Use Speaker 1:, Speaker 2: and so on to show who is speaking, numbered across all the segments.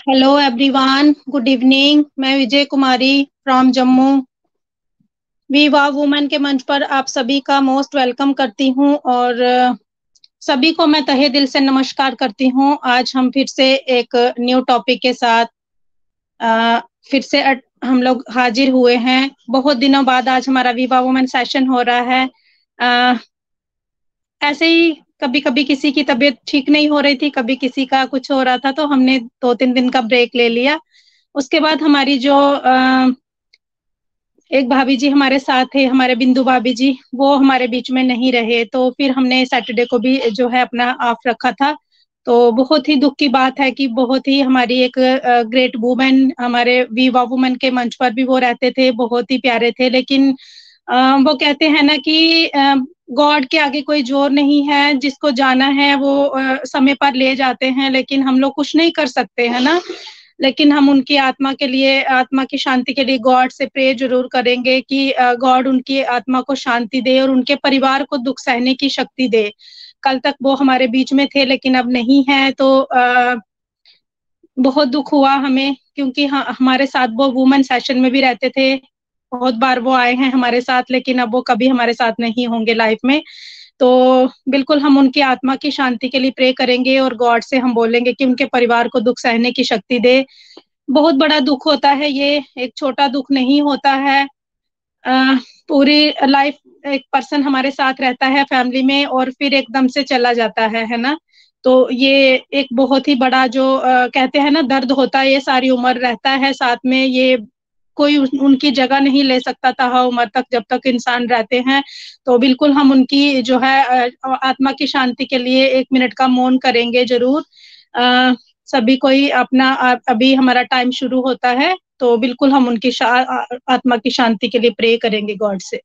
Speaker 1: Hello everyone, good evening. मैं विजय कुमारी from Jammu. विवाह women के मंच पर आप सभी का मोस्ट वेलकम करती हूं और सभी को मैं तहे दिल से नमस्कार करती हूं। आज हम फिर से एक न्यू टॉपिक के साथ फिर से हम लोग हाजिर हुए हैं। बहुत दिनों बाद आज हमारा विवाह वुमेन सेशन हो रहा है। ऐसे ही कभी कभी किसी की तबीयत ठीक नहीं हो रही थी, कभी किसी का कुछ हो रहा था, तो हमने 2-3 दिन का ब्रेक ले लिया। उसके बाद हमारी जो एक भाभी जी हमारे साथ थे, हमारे बिंदु भाभी जी, वो हमारे बीच में नहीं रहे, तो फिर हमने सैटरडे को भी जो है अपना ऑफ रखा था। तो बहुत ही दुख की बात है कि बहुत ही हमारी एक ग्रेट वुमेन, हमारे विवा वुमेन के मंच पर भी वो रहते थे, बहुत ही प्यारे थे। लेकिन वो कहते हैं ना कि गॉड के आगे कोई जोर नहीं है, जिसको जाना है वो समय पर ले जाते हैं, लेकिन हम लोग कुछ नहीं कर सकते है ना। लेकिन हम उनकी आत्मा के लिए, आत्मा की शांति के लिए गॉड से प्रे जरूर करेंगे कि गॉड उनकी आत्मा को शांति दे और उनके परिवार को दुख सहने की शक्ति दे। कल तक वो हमारे बीच में थे लेकिन अब नहीं है, तो बहुत दुख हुआ हमें, क्योंकि हमारे साथ वो वुमेन सेशन में भी रहते थे। बहुत बार वो आए हैं हमारे साथ, लेकिन अब वो कभी हमारे साथ नहीं होंगे लाइफ में। तो बिल्कुल हम उनकी आत्मा की शांति के लिए प्रे करेंगे और गॉड से हम बोलेंगे कि उनके परिवार को दुख सहने की शक्ति दे। बहुत बड़ा दुख होता है, ये एक छोटा दुख नहीं होता है। पूरी लाइफ एक पर्सन हमारे साथ रहता है फैमिली में और फिर एकदम से चला जाता है ना। तो ये एक बहुत ही बड़ा जो कहते हैं ना दर्द होता है, ये सारी उम्र रहता है साथ में। ये कोई उनकी जगह नहीं ले सकता था उम्र तक, जब तक इंसान रहते हैं। तो बिल्कुल हम उनकी जो है आत्मा की शांति के लिए 1 मिनट का मौन करेंगे जरूर। सभी कोई अपना, अभी हमारा टाइम शुरू होता है, तो बिल्कुल हम उनकी आत्मा की शांति के लिए प्रे करेंगे गॉड से।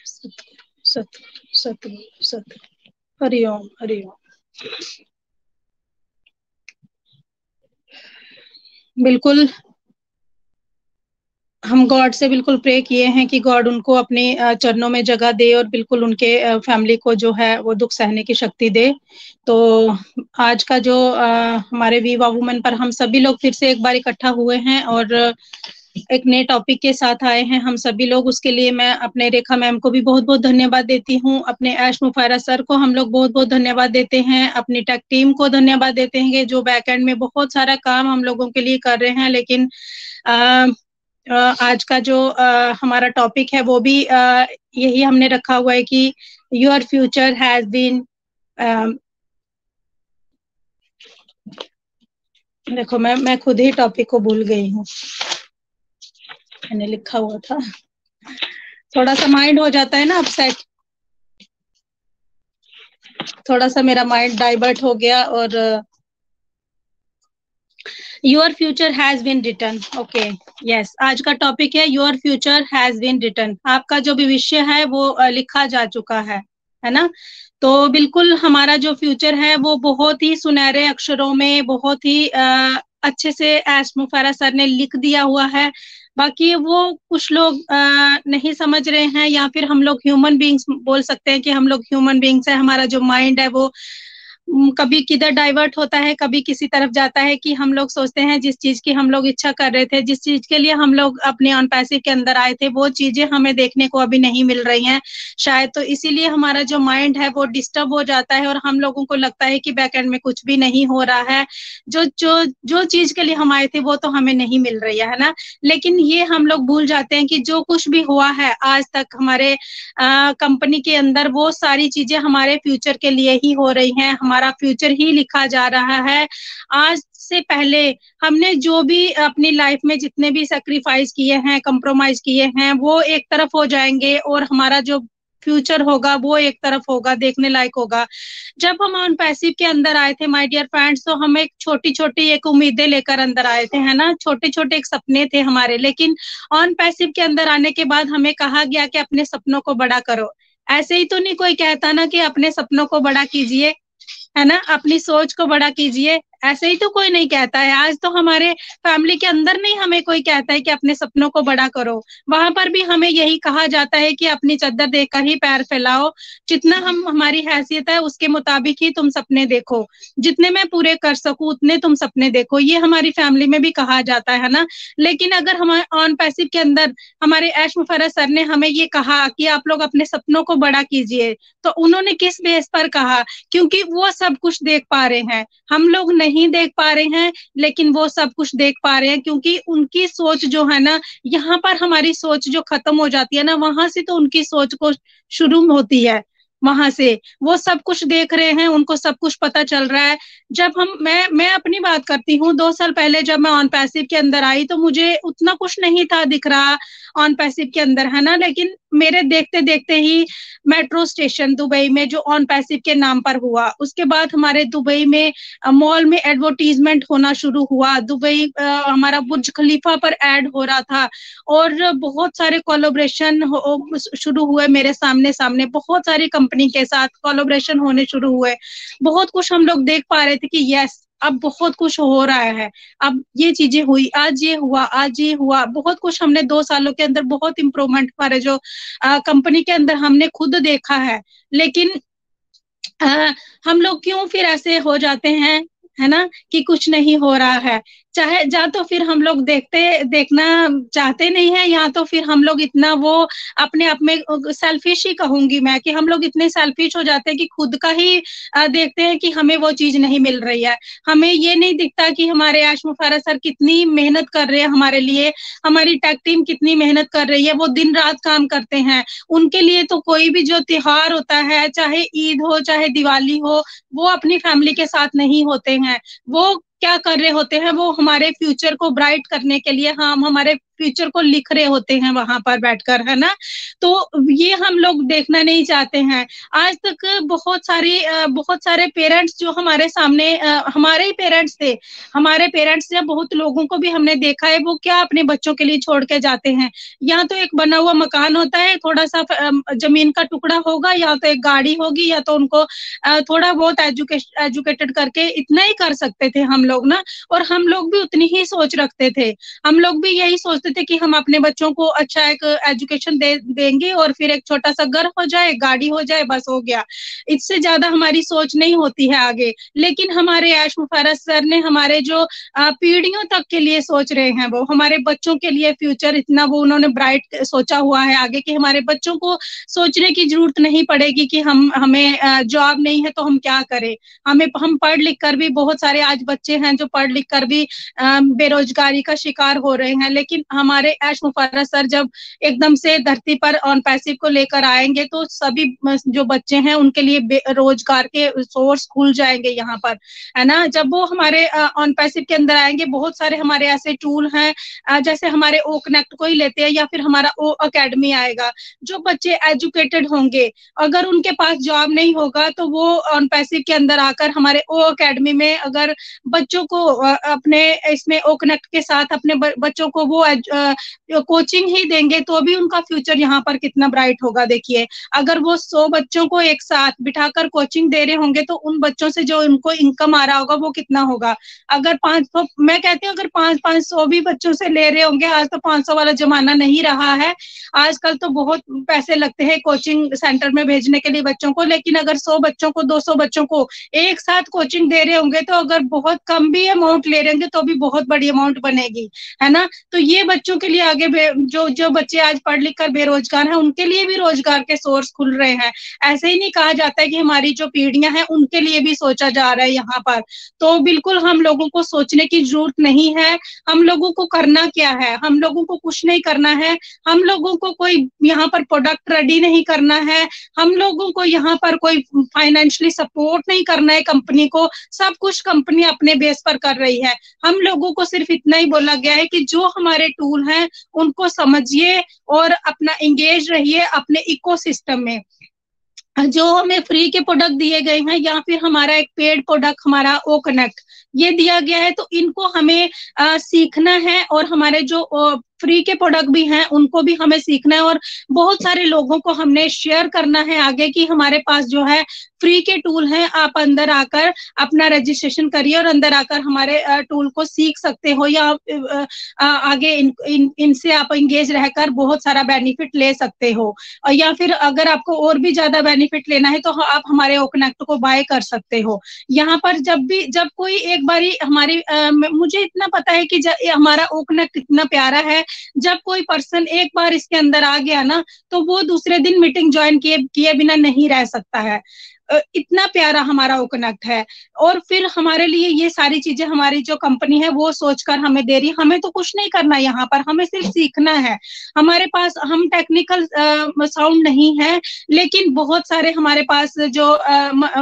Speaker 1: सतगुरु सतगुरु सतगुरु सतगुरु, हरिओम हरिओम। बिल्कुल हम गॉड से बिल्कुल प्रे किए हैं कि गॉड उनको अपने चरणों में जगह दे और बिल्कुल उनके फैमिली को जो है वो दुख सहने की शक्ति दे। तो आज का जो हमारे विवा वुमेन पर हम सभी लोग फिर से एक बार इकट्ठा हुए हैं और एक नए टॉपिक के साथ आए हैं हम सभी लोग। उसके लिए मैं अपने रेखा मैम को भी बहुत बहुत धन्यवाद देती हूँ, अपने ऐश मुफायरा सर को हम लोग बहुत बहुत धन्यवाद देते हैं, अपनी टेक टीम को धन्यवाद देते हैं जो बैक एंड में बहुत सारा काम हम लोगों के लिए कर रहे हैं। लेकिन आज का जो हमारा टॉपिक है वो भी यही हमने रखा हुआ है कि योर फ्यूचर हैज बीन, देखो मैं खुद ही टॉपिक को भूल गई हूँ, मैंने लिखा हुआ था। थोड़ा सा माइंड हो जाता है ना अपसेट, थोड़ा सा मेरा माइंड डाइवर्ट हो गया। और your future has been written, okay yes, आज का टॉपिक है your future has been written. आपका जो भविष्य है वो लिखा जा चुका है ना। तो बिल्कुल हमारा जो फ्यूचर है वो बहुत ही सुनहरे अक्षरों में, बहुत ही अच्छे से एस मुफारा सर ने लिख दिया हुआ है। बाकी वो कुछ लोग नहीं समझ रहे हैं, या फिर हम लोग ह्यूमन बींग्स बोल सकते हैं कि हम लोग ह्यूमन बींग्स है, हमारा जो माइंड है वो कभी किधर डाइवर्ट होता है, कभी किसी तरफ जाता है, कि हम लोग सोचते हैं जिस चीज की हम लोग इच्छा कर रहे थे, जिस चीज के लिए हम लोग अपने ऑन पैसिव के अंदर आए थे, वो चीजें हमें देखने को अभी नहीं मिल रही हैं शायद। तो इसीलिए हमारा जो माइंड है वो डिस्टर्ब हो जाता है और हम लोगों को लगता है कि बैक एंड में कुछ भी नहीं हो रहा है, जो जो जो चीज के लिए हम आए थे वो तो हमें नहीं मिल रही है ना। लेकिन ये हम लोग भूल जाते हैं कि जो कुछ भी हुआ है आज तक हमारे कंपनी के अंदर, वो सारी चीजें हमारे फ्यूचर के लिए ही हो रही हैं, हमारा फ्यूचर ही लिखा जा रहा है। आज से पहले हमने जो भी अपनी लाइफ में जितने भी सेक्रीफाइस किए हैं, कंप्रोमाइज किए हैं, वो एक तरफ हो जाएंगे और हमारा जो फ्यूचर होगा वो एक तरफ होगा, देखने लायक होगा। जब हम ऑन पैसिव के अंदर आए थे माय डियर फ्रेंड्स, तो हम एक छोटी छोटी एक उम्मीदें लेकर अंदर आए थे, है ना, छोटे छोटे एक सपने थे हमारे। लेकिन ऑन पैसिव के अंदर आने के बाद हमें कहा गया कि अपने सपनों को बड़ा करो। ऐसे ही तो नहीं कोई कहता ना कि अपने सपनों को बड़ा कीजिए, है ना, अपनी सोच को बड़ा कीजिए, ऐसे ही तो कोई नहीं कहता है। आज तो हमारे फैमिली के अंदर नहीं हमें कोई कहता है कि अपने सपनों को बड़ा करो, वहां पर भी हमें यही कहा जाता है कि अपनी चद्दर देखकर ही पैर फैलाओ, जितना हम हमारी हैसियत है उसके मुताबिक ही तुम सपने देखो, जितने मैं पूरे कर सकूं उतने तुम सपने देखो, ये हमारी फैमिली में भी कहा जाता है ना। लेकिन अगर हमारे ऑन पैसिव के अंदर हमारे ऐश मुफर्रत सर ने हमें ये कहा कि आप लोग अपने सपनों को बड़ा कीजिए, तो उन्होंने किस बेस पर कहा? क्योंकि वो सब कुछ देख पा रहे हैं, हम लोग नहीं देख पा रहे हैं, लेकिन वो सब कुछ देख पा रहे हैं, क्योंकि उनकी सोच जो है ना, यहाँ पर हमारी सोच जो खत्म हो जाती है ना, वहां से तो उनकी सोच को शुरू होती है, वहां से वो सब कुछ देख रहे हैं, उनको सब कुछ पता चल रहा है। जब मैं अपनी बात करती हूँ, 2 साल पहले जब मैं ऑन पैसिव के अंदर आई तो मुझे उतना कुछ नहीं था दिख रहा ऑन पैसिव के अंदर, है ना। लेकिन मेरे देखते देखते ही मेट्रो स्टेशन दुबई में जो ऑन पैसिव के नाम पर हुआ, उसके बाद हमारे दुबई में मॉल में एडवर्टीजमेंट होना शुरू हुआ, दुबई हमारा बुर्ज खलीफा पर ऐड हो रहा था, और बहुत सारे कोलैबोरेशन शुरू हुए मेरे सामने सामने, बहुत सारी कंपनी के साथ कोलैबोरेशन होने शुरू हुए, बहुत कुछ हम लोग देख पा रहे थे कि यस अब बहुत कुछ हो रहा है, अब ये चीजें हुई, आज ये हुआ, आज ये हुआ, बहुत कुछ हमने 2 सालों के अंदर बहुत इम्प्रूवमेंट हमारे जो कंपनी के अंदर हमने खुद देखा है। लेकिन हम लोग क्यों फिर ऐसे हो जाते हैं, है ना, कि कुछ नहीं हो रहा है, चाहे या तो फिर हम लोग देखना चाहते नहीं है, या तो फिर हम लोग इतना वो अपने आप में सेल्फिश ही कहूंगी मैं, कि हम लोग इतने सेल्फिश हो जाते हैं कि खुद का ही देखते हैं कि हमें वो चीज नहीं मिल रही है। हमें ये नहीं दिखता कि हमारे आश मुफारा सर कितनी मेहनत कर रहे हैं हमारे लिए, हमारी टेक टीम कितनी मेहनत कर रही है, वो दिन रात काम करते हैं। उनके लिए तो कोई भी जो त्योहार होता है, चाहे ईद हो चाहे दिवाली हो, वो अपनी फैमिली के साथ नहीं होते हैं। वो क्या कर रहे होते हैं, वो हमारे फ्यूचर को ब्राइट करने के लिए हम हमारे फ्यूचर को लिख रहे होते हैं वहां पर बैठकर, है ना। तो ये हम लोग देखना नहीं चाहते हैं। आज तक बहुत सारे पेरेंट्स जो हमारे सामने हमारे ही पेरेंट्स थे, हमारे पेरेंट्स या बहुत लोगों को भी हमने देखा है, वो क्या अपने बच्चों के लिए छोड़ के जाते हैं, या तो एक बना हुआ मकान होता है, थोड़ा सा जमीन का टुकड़ा होगा, या तो एक गाड़ी होगी, या तो उनको थोड़ा बहुत एजुकेटेड करके इतना ही कर सकते थे हम लोग ना। और हम लोग भी उतनी ही सोच रखते थे, हम लोग भी यही सोचते थे कि हम अपने बच्चों को अच्छा एक एजुकेशन देंगे और फिर एक छोटा सा घर हो जाए, गाड़ी हो जाए, बस हो गया, इससे ज्यादा हमारी सोच नहीं होती है आगे। लेकिन हमारे ऐश मुफर्रत सर ने हमारे जो पीढ़ियों तक के लिए सोच रहे हैं, वो हमारे बच्चों के लिए फ्यूचर इतना वो उन्होंने ब्राइट सोचा हुआ है आगे, कि हमारे बच्चों को सोचने की जरूरत नहीं पड़ेगी कि हमें जॉब नहीं है तो हम क्या करें। हम पढ़ लिख कर भी, बहुत सारे आज बच्चे हैं जो पढ़ लिख कर भी बेरोजगारी का शिकार हो रहे हैं। लेकिन हमारे ऐश मुफर्रत सर जब एकदम से धरती पर ऑन पैसिव को लेकर आएंगे, तो सभी जो बच्चे हैं उनके लिए रोजगार के सोर्स खुल जाएंगे यहाँ पर, है ना। जब वो हमारे ऑन पैसिव के अंदर आएंगे, बहुत सारे हमारे ऐसे टूल हैं, जैसे हमारे ओ कनेक्ट को ही लेते हैं, या फिर हमारा ओ अकेडमी आएगा। जो बच्चे एजुकेटेड होंगे, अगर उनके पास जॉब नहीं होगा, तो वो ऑन पैसिव के अंदर आकर हमारे ओ अकेडमी में अगर बच्चों को अपने इसमें ओ कनेक्ट के साथ अपने बच्चों को वो कोचिंग ही देंगे तो भी उनका फ्यूचर यहाँ पर कितना ब्राइट होगा। देखिए, अगर वो 100 बच्चों को एक साथ बिठाकर कोचिंग दे रहे होंगे तो उन बच्चों से जो उनको इनकम आ रहा होगा वो कितना होगा। अगर 500, मैं कहती हूँ अगर 500 भी बच्चों से ले रहे होंगे, आज तो 500 वाला जमाना नहीं रहा है, आजकल तो बहुत पैसे लगते हैं कोचिंग सेंटर में भेजने के लिए बच्चों को, लेकिन अगर 100 बच्चों को 200 बच्चों को एक साथ कोचिंग दे रहे होंगे तो अगर बहुत कम भी अमाउंट ले रहे होंगे तो भी बहुत बड़ी अमाउंट बनेगी, है ना। तो ये बच्चों के लिए आगे जो जो बच्चे आज पढ़ लिख कर बेरोजगार हैं उनके लिए भी रोजगार के सोर्स खुल रहे हैं। ऐसे ही नहीं कहा जाता है कि हमारी जो पीढ़ियां हैं उनके लिए भी सोचा जा रहा है यहाँ पर। तो बिल्कुल हम लोगों को सोचने की जरूरत नहीं है। हम लोगों को करना क्या है, हम लोगों को कुछ नहीं करना है। हम लोगों को कोई यहाँ पर प्रोडक्ट रेडी नहीं करना है, हम लोगों को यहाँ पर कोई फाइनेंशियली सपोर्ट नहीं करना है कंपनी को। सब कुछ कंपनी अपने बेस पर कर रही है। हम लोगों को सिर्फ इतना ही बोला गया है कि जो हमारे टूल हैं उनको समझिए और अपना एंगेज रहिए अपने इकोसिस्टम में। जो हमें फ्री के प्रोडक्ट दिए गए हैं या फिर हमारा एक पेड प्रोडक्ट हमारा ओ कनेक्ट ये दिया गया है, तो इनको हमें सीखना है और हमारे जो फ्री के प्रोडक्ट भी हैं उनको भी हमें सीखना है और बहुत सारे लोगों को हमने शेयर करना है आगे कि हमारे पास जो है फ्री के टूल हैं, आप अंदर आकर अपना रजिस्ट्रेशन करिए और अंदर आकर हमारे टूल को सीख सकते हो या आगे इनसे आप इंगेज रहकर बहुत सारा बेनिफिट ले सकते हो। और या फिर अगर आपको और भी ज्यादा बेनिफिट लेना है तो आप हमारे ओ कनेक्ट को बाय कर सकते हो। यहाँ पर जब कोई एक बारी हमारी मुझे इतना पता है कि हमारा ओ कनेक्ट इतना प्यारा है, जब कोई पर्सन एक बार इसके अंदर आ गया ना तो वो दूसरे दिन मीटिंग ज्वाइन किए बिना नहीं रह सकता है। इतना प्यारा हमारा ओ कनेक्ट है। और फिर हमारे लिए ये सारी चीजें हमारी जो कंपनी है वो सोचकर हमें दे रही है। हमें तो कुछ नहीं करना यहाँ पर, हमें सिर्फ सीखना है। हमारे पास हम टेक्निकल साउंड नहीं है, लेकिन बहुत सारे हमारे पास जो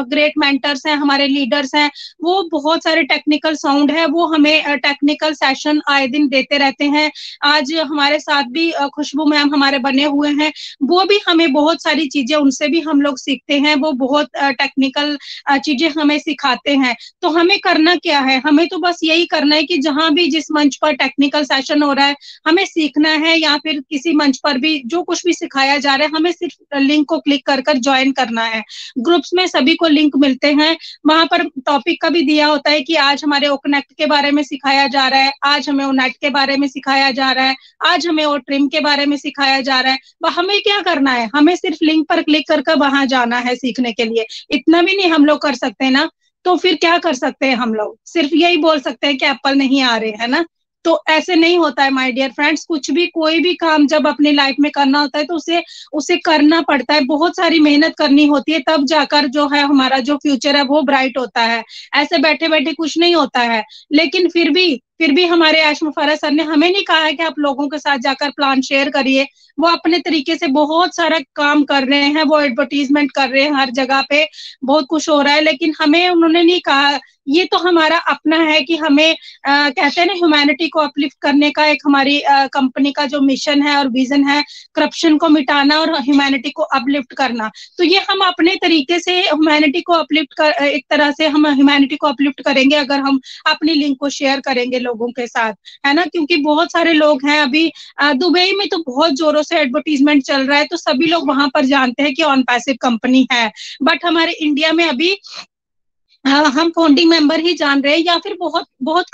Speaker 1: ग्रेट मेंटर्स हैं, हमारे लीडर्स हैं, वो बहुत सारे टेक्निकल साउंड है, वो हमें टेक्निकल सेशन आए दिन देते रहते हैं। आज हमारे साथ भी खुशबू मैम हमारे बने हुए हैं, वो भी हमें बहुत सारी चीजें उनसे भी हम लोग सीखते हैं। वो बहुत टेक्निकल चीजें हमें सिखाते हैं। तो हमें करना क्या है, हमें तो बस यही करना है कि जहां भी जिस मंच पर टेक्निकल सेशन हो रहा है हमें सीखना है, या फिर किसी मंच पर भी जो कुछ भी सिखाया जा रहा है हमें सिर्फ लिंक को क्लिक कर कर ज्वाइन करना है। ग्रुप्स में सभी को लिंक मिलते हैं, वहां पर टॉपिक का भी दिया होता है कि आज हमारे ओ कनेक्ट के बारे में सिखाया जा रहा है, आज हमें ओ नेट के बारे में सिखाया जा रहा है, आज हमें ओ ट्रिम के बारे में सिखाया जा रहा है। हमें क्या करना है, हमें सिर्फ लिंक पर क्लिक कर वहां जाना है सीखने के लिए। इतना भी नहीं हम लोग कर सकते ना, तो फिर क्या कर सकते हैं हम लोग, सिर्फ यही बोल सकते हैं कि एप्पल नहीं आ रहे है ना। तो ऐसे नहीं होता है माय डियर फ्रेंड्स। कुछ भी कोई भी काम जब अपनी लाइफ में करना होता है तो उसे करना पड़ता है, बहुत सारी मेहनत करनी होती है, तब जाकर जो है हमारा जो फ्यूचर है वो ब्राइट होता है। ऐसे बैठे बैठे कुछ नहीं होता है। लेकिन फिर भी हमारे आशम फराज सर ने हमें नहीं कहा है कि आप लोगों के साथ जाकर प्लान शेयर करिए। वो अपने तरीके से बहुत सारा काम कर रहे हैं, वो एडवर्टीजमेंट कर रहे हैं, हर जगह पे बहुत कुछ हो रहा है, लेकिन हमें उन्होंने नहीं कहा। ये तो हमारा अपना है कि हमें कहते हैं ना ह्यूमैनिटी को अपलिफ्ट करने का एक हमारी कंपनी का जो मिशन है और विजन है, करप्शन को मिटाना और ह्यूमैनिटी को अपलिफ्ट करना। तो ये हम अपने तरीके से ह्यूमैनिटी को अपलिफ्ट कर, एक तरह से हम ह्यूमैनिटी को अपलिफ्ट करेंगे अगर हम अपनी लिंक को शेयर करेंगे लोगों के साथ, है ना। क्योंकि बहुत सारे लोग हैं, अभी दुबई में तो बहुत जोरों से एडवर्टीजमेंट चल रहा है, तो सभी लोग वहां पर जानते हैं कि ऑन पैसिव कंपनी है। बट हमारे इंडिया में अभी हम फाउंडिंग मेंबर ही जान रहे हैं, या फिर बहुत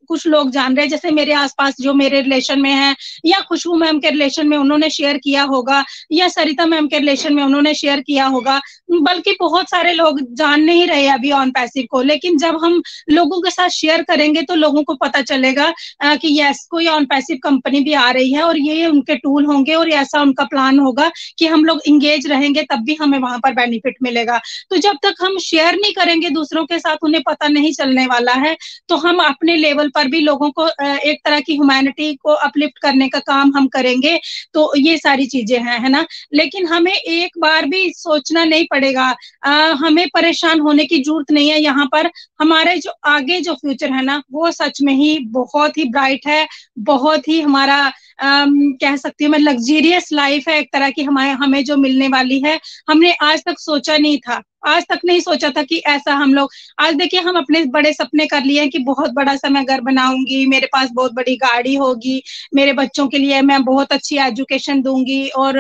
Speaker 1: कुछ लोग जान रहे हैं, जैसे मेरे आसपास जो मेरे रिलेशन में है, या खुशबू मैम के रिलेशन में उन्होंने शेयर किया होगा, या सरिता मैम के रिलेशन में उन्होंने शेयर किया होगा। बल्कि बहुत सारे लोग जान नहीं रहे अभी ऑन पैसिव को, लेकिन जब हम लोगों के साथ शेयर करेंगे तो लोगों को पता चलेगा कि यस कोई ऑन पैसिव कंपनी भी आ रही है और ये उनके टूल होंगे और ऐसा उनका प्लान होगा कि हम लोग इंगेज रहेंगे तब भी हमें वहां पर बेनिफिट मिलेगा। तो जब तक हम शेयर नहीं करेंगे दूसरों के साथ, उन्हें पता नहीं चलने वाला है। तो हम अपने लेवल पर भी लोगों को एक तरह की ह्यूमैनिटी को अपलिफ्ट करने का काम हम करेंगे। तो ये सारी चीजें हैं, है ना। लेकिन हमें एक बार भी सोचना नहीं पड़ेगा, हमें परेशान होने की जरूरत नहीं है। यहाँ पर हमारे जो आगे जो फ्यूचर है ना वो सच में ही बहुत ही ब्राइट है, बहुत ही हमारा कह सकती हूँ मैं, लग्जरियस लाइफ है एक तरह की हमारे हमें जो मिलने वाली है। हमने आज तक सोचा नहीं था, आज तक नहीं सोचा था कि ऐसा हम लोग, आज देखिए हम अपने बड़े सपने कर लिए हैं कि बहुत बड़ा सा मैं घर बनाऊंगी, मेरे पास बहुत बड़ी गाड़ी होगी, मेरे बच्चों के लिए मैं बहुत अच्छी एजुकेशन दूंगी, और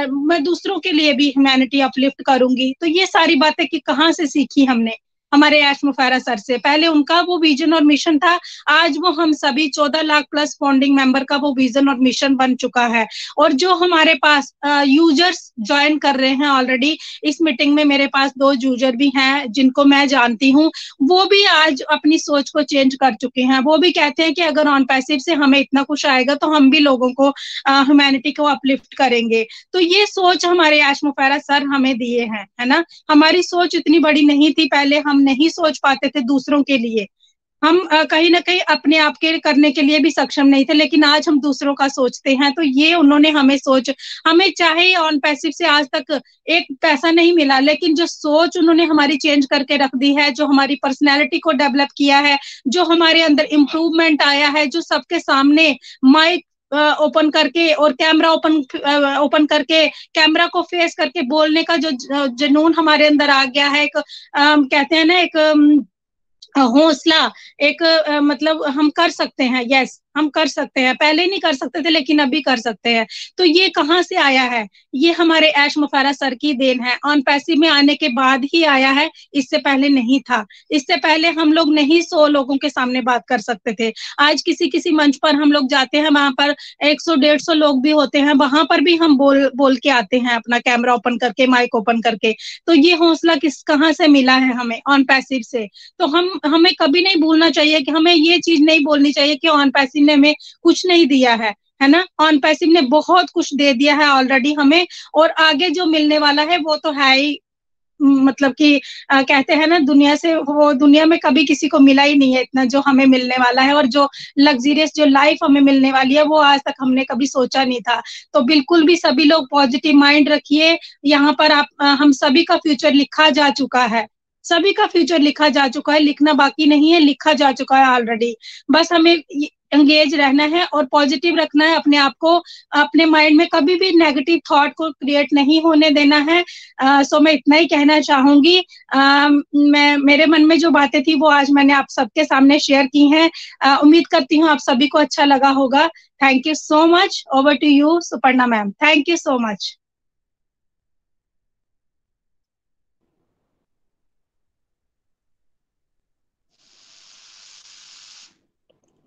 Speaker 1: मैं दूसरों के लिए भी ह्यूमैनिटी अपलिफ्ट करूंगी। तो ये सारी बातें कि कहाँ से सीखी हमने, हमारे ऐश मुफारा सर से। पहले उनका वो विजन और मिशन था, आज वो हम सभी 14 लाख प्लस फाउंडिंग मेंबर का वो विजन और मिशन बन चुका है। और जो हमारे पास यूजर्स ज्वाइन कर रहे हैं ऑलरेडी, इस मीटिंग में मेरे पास 2 यूजर भी हैं जिनको मैं जानती हूँ, वो भी आज अपनी सोच को चेंज कर चुके हैं। वो भी कहते हैं कि अगर ऑन पैसिव से हमें इतना कुछ आएगा तो हम भी लोगों को, ह्यूमैनिटी को अपलिफ्ट करेंगे। तो ये सोच हमारे ऐश मुफारा सर हमें दिए हैं, है ना। हमारी सोच इतनी बड़ी नहीं थी, पहले हम नहीं सोच पाते थे दूसरों के लिए, हम कहीं ना कहीं अपने आप के करने के लिए भी सक्षम नहीं थे, लेकिन आज हम दूसरों का सोचते हैं। तो ये उन्होंने हमें सोच, हमें चाहे ऑन पैसिव से आज तक एक पैसा नहीं मिला, लेकिन जो सोच उन्होंने हमारी चेंज करके रख दी है, जो हमारी पर्सनैलिटी को डेवलप किया है, जो हमारे अंदर इम्प्रूवमेंट आया है, जो सबके सामने माइक ओपन करके और कैमरा ओपन करके कैमरा को फेस करके बोलने का जो जुनून हमारे अंदर आ गया है, एक कहते हैं ना, एक हौसला, एक मतलब हम कर सकते हैं, यस हम कर सकते हैं, पहले नहीं कर सकते थे लेकिन अभी कर सकते हैं। तो ये कहाँ से आया है, ये हमारे ऐश मुफारा सर की देन है। ऑन पैसिव में आने के बाद ही आया है, इससे पहले नहीं था। इससे पहले हम लोग नहीं 100 लोगों के सामने बात कर सकते थे। आज किसी किसी मंच पर हम लोग जाते हैं, वहां पर 100-150 लोग भी होते हैं, वहां पर भी हम बोल के आते हैं, अपना कैमरा ओपन करके, माइक ओपन करके। तो ये हौसला कहाँ से मिला है हमें, ऑन पैसिव से। तो हमें कभी नहीं भूलना चाहिए कि हमें ये चीज नहीं बोलनी चाहिए कि ऑन पैसिव ने हमें कुछ नहीं दिया है ना। ऑन पैसिव ने बहुत कुछ दे दिया है ऑलरेडी हमें, और आगे जो मिलने वाला है वो तो है ही। मतलब कि कहते हैं ना, दुनिया से, वो दुनिया में कभी किसी को मिला ही नहीं है इतना जो हमें मिलने वाला है, और जो लग्जरियस जो लाइफ हमें मिलने वाली है वो आज तक हमने कभी सोचा नहीं था। तो बिल्कुल भी सभी लोग पॉजिटिव माइंड रखिए। यहाँ पर आप हम सभी का फ्यूचर लिखा जा चुका है, सभी का फ्यूचर लिखा जा चुका है, लिखना बाकी नहीं है, लिखा जा चुका है ऑलरेडी। बस हमें एंगेज रहना है और पॉजिटिव रखना है अपने आप को, अपने माइंड में कभी भी नेगेटिव थॉट को क्रिएट नहीं होने देना है। सो मैं इतना ही कहना चाहूंगी। मैं, मेरे मन में जो बातें थी वो आज मैंने आप सबके सामने शेयर की हैं। उम्मीद करती हूँ आप सभी को अच्छा लगा होगा। Thank you so much. Over to you Suparna ma'am, thank you so much.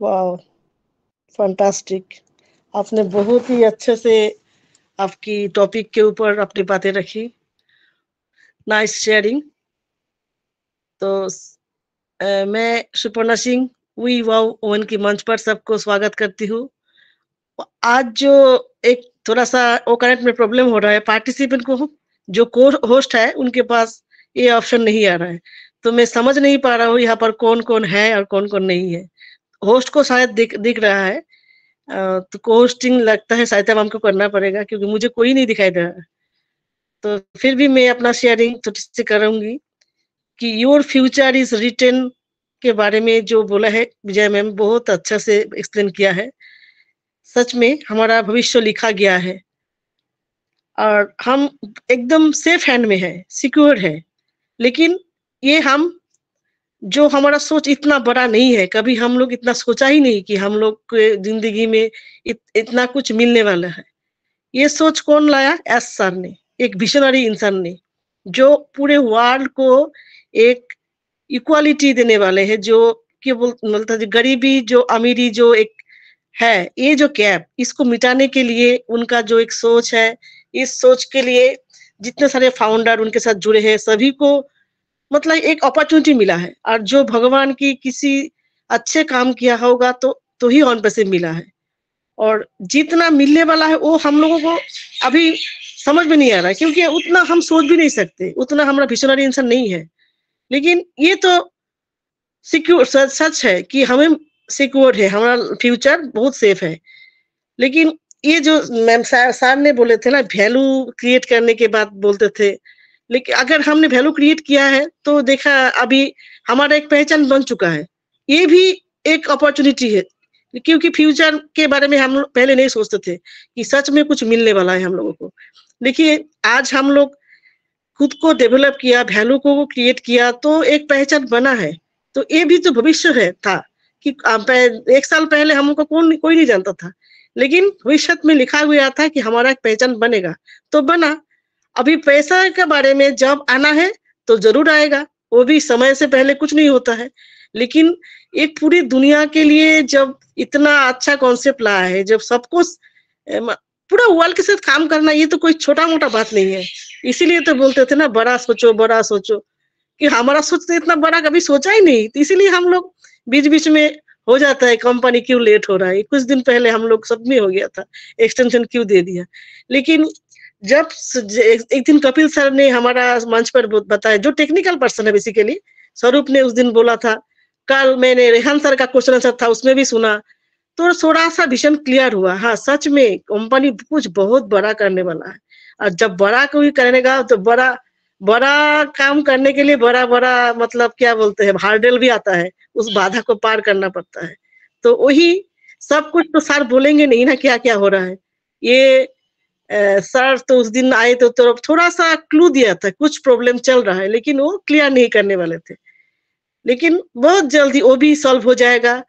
Speaker 2: वाह, फैंटास्टिक। आपने बहुत ही अच्छे से आपकी टॉपिक के ऊपर अपनी बातें रखी। Nice sharing. तो मैं सुपर्णा सिंह वी वाओ ओवन की मंच पर सबको स्वागत करती हूँ। आज जो एक थोड़ा सा वो कनेक्ट में प्रॉब्लम हो रहा है, पार्टिसिपेंट को जो को होस्ट है उनके पास ये ऑप्शन नहीं आ रहा है, तो मैं समझ नहीं पा रहा हूँ यहाँ पर कौन कौन है और कौन कौन नहीं है। होस्ट को शायद दिख रहा है, तो को होस्टिंग लगता है सहायता मैम को करना पड़ेगा क्योंकि मुझे कोई नहीं दिखाई दे रहा है। तो फिर भी मैं अपना शेयरिंग थोड़ी सी करूंगी कि योर फ्यूचर इज रिटन के बारे में जो बोला है विजय मैम, बहुत अच्छा से एक्सप्लेन किया है। सच में हमारा भविष्य लिखा गया है और हम एकदम सेफ हैंड में है, सिक्योर है। लेकिन ये हम जो हमारा सोच इतना बड़ा नहीं है, कभी हम लोग इतना सोचा ही नहीं कि हम लोग के जिंदगी में इतना कुछ मिलने वाला है। ये सोच कौन लाया? एस सर ने, एक विजनरी इंसान ने, जो पूरे वर्ल्ड को एक इक्वालिटी देने वाले हैं, जो क्या बोलता है, गरीबी जो अमीरी जो एक है, ये जो गैप, इसको मिटाने के लिए उनका जो एक सोच है, इस सोच के लिए जितने सारे फाउंडर उनके साथ जुड़े हैं सभी को मतलब एक अपॉर्चुनिटी मिला है। और जो भगवान की किसी अच्छे काम किया होगा तो ही ऑन पैसिव मिला है, और जितना मिलने वाला है वो हम लोगों को अभी समझ में नहीं आ रहा है क्योंकि उतना हम सोच भी नहीं सकते, उतना हमारा विजनरी इंसान नहीं है। लेकिन ये तो सिक्योर सच है कि हमें सिक्योर है, हमारा फ्यूचर बहुत सेफ है। लेकिन ये जो मैम सर ने बोले थे ना, वैल्यू क्रिएट करने के बाद बोलते थे, लेकिन अगर हमने वैल्यू क्रिएट किया है तो देखा अभी हमारा एक पहचान बन चुका है, ये भी एक अपॉर्चुनिटी है। क्योंकि फ्यूचर के बारे में हम लोग पहले नहीं सोचते थे कि सच में कुछ मिलने वाला है हम लोगों को। देखिए आज हम लोग खुद को डेवलप किया, वैल्यू को क्रिएट किया, तो एक पहचान बना है। तो ये भी तो भविष्य है था कि 1 साल पहले हमको कोई नहीं जानता था, लेकिन भविष्य में लिखा हुआ था कि हमारा एक पहचान बनेगा, तो बना। अभी पैसा के बारे में जब आना है तो जरूर आएगा, वो भी समय से पहले कुछ नहीं होता है। लेकिन एक पूरी दुनिया के लिए जब इतना अच्छा कॉन्सेप्ट लाया है, जब सबको पूरा वर्ल्ड के साथ काम करना, ये तो कोई छोटा मोटा बात नहीं है। इसीलिए तो बोलते थे ना, बड़ा सोचो बड़ा सोचो, कि हमारा सोच तो इतना बड़ा कभी सोचा ही नहीं। तो इसीलिए हम लोग बीच बीच में हो जाता है, कंपनी क्यों लेट हो रहा है, कुछ दिन पहले हम लोग सब में हो गया था, एक्सटेंशन क्यों दे दिया। लेकिन जब एक दिन कपिल सर ने हमारा मंच पर बताया, जो टेक्निकल पर्सन है बेसिकली, स्वरूप ने उस दिन बोला था, कल मैंने रेहान सर का क्वेश्चन आंसर था उसमें भी सुना, तो थोड़ा सा विजन क्लियर हुआ। हाँ सच में कंपनी कुछ बहुत बड़ा करने वाला है, और जब बड़ा कोई करेगा तो बड़ा बड़ा काम करने के लिए बड़ा बड़ा मतलब क्या बोलते हैं, हार्डल भी आता है, उस बाधा को पार करना पड़ता है। तो वही सब कुछ तो सर बोलेंगे नहीं ना क्या क्या हो रहा है। ये सर तो उस दिन आए तो थोड़ा सा क्लू दिया था, कुछ प्रॉब्लम चल रहा है, लेकिन वो क्लियर नहीं करने वाले थे। लेकिन बहुत जल्दी वो भी सॉल्व हो जाएगा।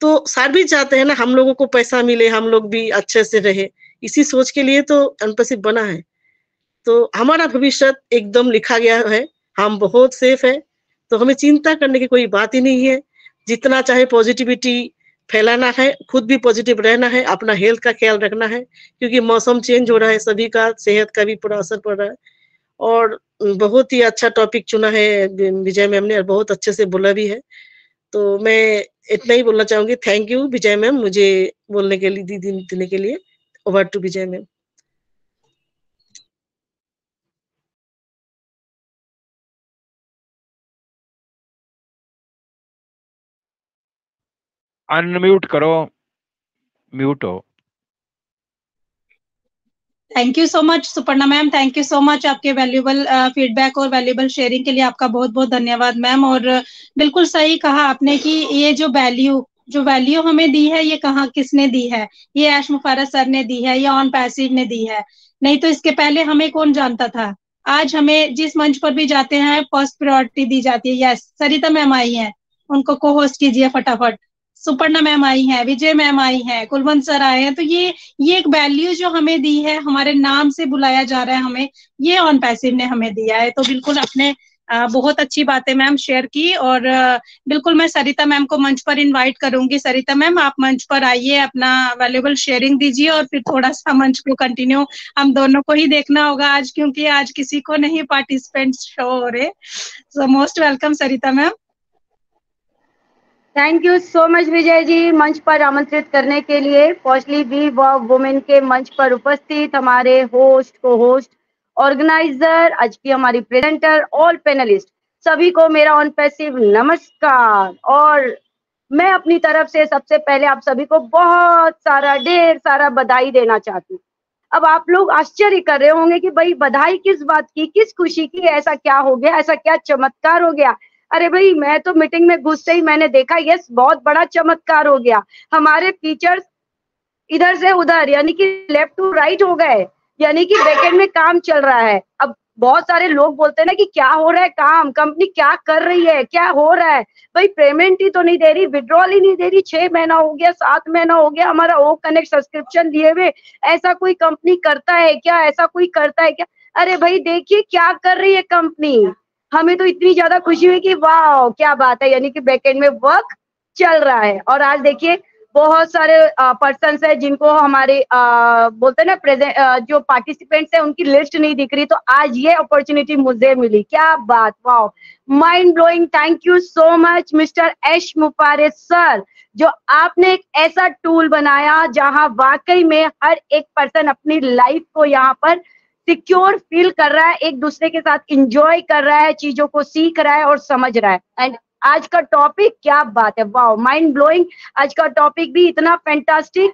Speaker 2: तो सर भी चाहते हैं ना हम लोगों को पैसा मिले, हम लोग भी अच्छे से रहे, इसी सोच के लिए तो अनपसिव बना है। तो हमारा भविष्य एकदम लिखा गया है, हम बहुत सेफ है, तो हमें चिंता करने की कोई बात ही नहीं है। जितना चाहे पॉजिटिविटी फैलाना है, खुद भी पॉजिटिव रहना है, अपना हेल्थ का ख्याल रखना है, क्योंकि मौसम चेंज हो रहा है, सभी का सेहत का भी पूरा असर पड़ रहा है। और बहुत ही अच्छा टॉपिक चुना है विजय मैम ने, और बहुत अच्छे से बोला भी है। तो मैं इतना ही बोलना चाहूंगी। थैंक यू विजय मैम, मुझे बोलने के लिए देने के लिए। Over to Vijay ma'am.
Speaker 3: Unmute करो, म्यूट हो।
Speaker 1: Thank you so much Suparna ma'am, thank you so much आपके वैल्यूबल फीडबैक और वैल्यूबल शेयरिंग के लिए आपका बहुत बहुत धन्यवाद मैम। और बिल्कुल सही कहा आपने कि ये जो वैल्यू हमें दी है, ये कहाँ किसने दी है, ये ऐश मुफारत सर ने दी है या ऑन पैसिव ने दी है, नहीं तो इसके पहले हमें कौन जानता था। आज हमें जिस मंच पर भी जाते हैं फर्स्ट प्रायोरिटी दी जाती है। यस, सरिता मैम आई हैं, उनको को होस्ट कीजिए फटाफट। सुपर्णा मैम आई हैं, विजय मैम आई हैं, कुलवंत सर आए हैं। तो ये एक वैल्यू जो हमें दी है, हमारे नाम से बुलाया जा रहा है हमें, ये ऑन पैसिव ने हमें दिया है। तो बिल्कुल आपने बहुत अच्छी बातें मैम शेयर की। और बिल्कुल मैं सरिता मैम को मंच पर इनवाइट करूंगी। सरिता मैम आप मंच पर आइए, अपना वैल्यूबल शेयरिंग दीजिए, और फिर थोड़ा सा मंच को कंटिन्यू हम दोनों को ही देखना होगा आज, क्योंकि आज किसी को नहीं पार्टिसिपेंट्स शो हो रहे। So most welcome Sarita ma'am.
Speaker 4: Thank you so much Vijay ji, मंच पर आमंत्रित करने के लिए। फर्स्टली वी वुमेन के मंच पर उपस्थित हमारे होस्ट, को होस्ट, ऑर्गेनाइजर, आज की हमारी प्रेजेंटर, ऑल पैनलिस्ट, सभी को मेरा ऑन पैसिव नमस्कार। और मैं अपनी तरफ से सबसे पहले आप सभी को बहुत सारा ढेर सारा बधाई देना चाहती हूँ। अब आप लोग आश्चर्य कर रहे होंगे कि भाई बधाई किस बात की, किस खुशी की, ऐसा क्या हो गया, ऐसा क्या चमत्कार हो गया। अरे भाई मैं तो मीटिंग में घुसते ही मैंने देखा, यस बहुत बड़ा चमत्कार हो गया। हमारे फीचर्स इधर से उधर यानी कि लेफ्ट टू राइट हो गए, यानी कि बैकएंड में काम चल रहा है। अब बहुत सारे लोग बोलते हैं ना कि क्या हो रहा है, काम कंपनी क्या कर रही है, क्या हो रहा है। भाई पेमेंट ही तो नहीं दे रही, विड्रॉल ही नहीं दे रही, 6 महीना हो गया, 7 महीना हो गया हमारा ओ कनेक्ट सब्सक्रिप्शन दिए हुए। ऐसा कोई कंपनी करता है क्या, ऐसा कोई करता है क्या। अरे भाई देखिए क्या कर रही है कंपनी। हमें तो इतनी ज्यादा खुशी हुई कि वाह क्या बात है, यानी कि बैकएंड में वर्क चल रहा है। और आज देखिए बहुत सारे पर्सन है जिनको हमारे बोलते हैं ना जो पार्टिसिपेंट्स है उनकी लिस्ट नहीं दिख रही, तो आज ये अपॉर्चुनिटी मुझे मिली। क्या बात, wow, mind blowing. Thank you so much mister ऐश मुफारत सर, जो आपने एक ऐसा टूल बनाया जहां वाकई में हर एक पर्सन अपनी लाइफ को यहाँ पर सिक्योर फील कर रहा है, एक दूसरे के साथ इंजॉय कर रहा है, चीजों को सीख रहा है और समझ रहा है। एंड आज का टॉपिक क्या बात है, वाओ, माइंड ब्लोइंग। आज का टॉपिक भी इतना फैंटास्टिक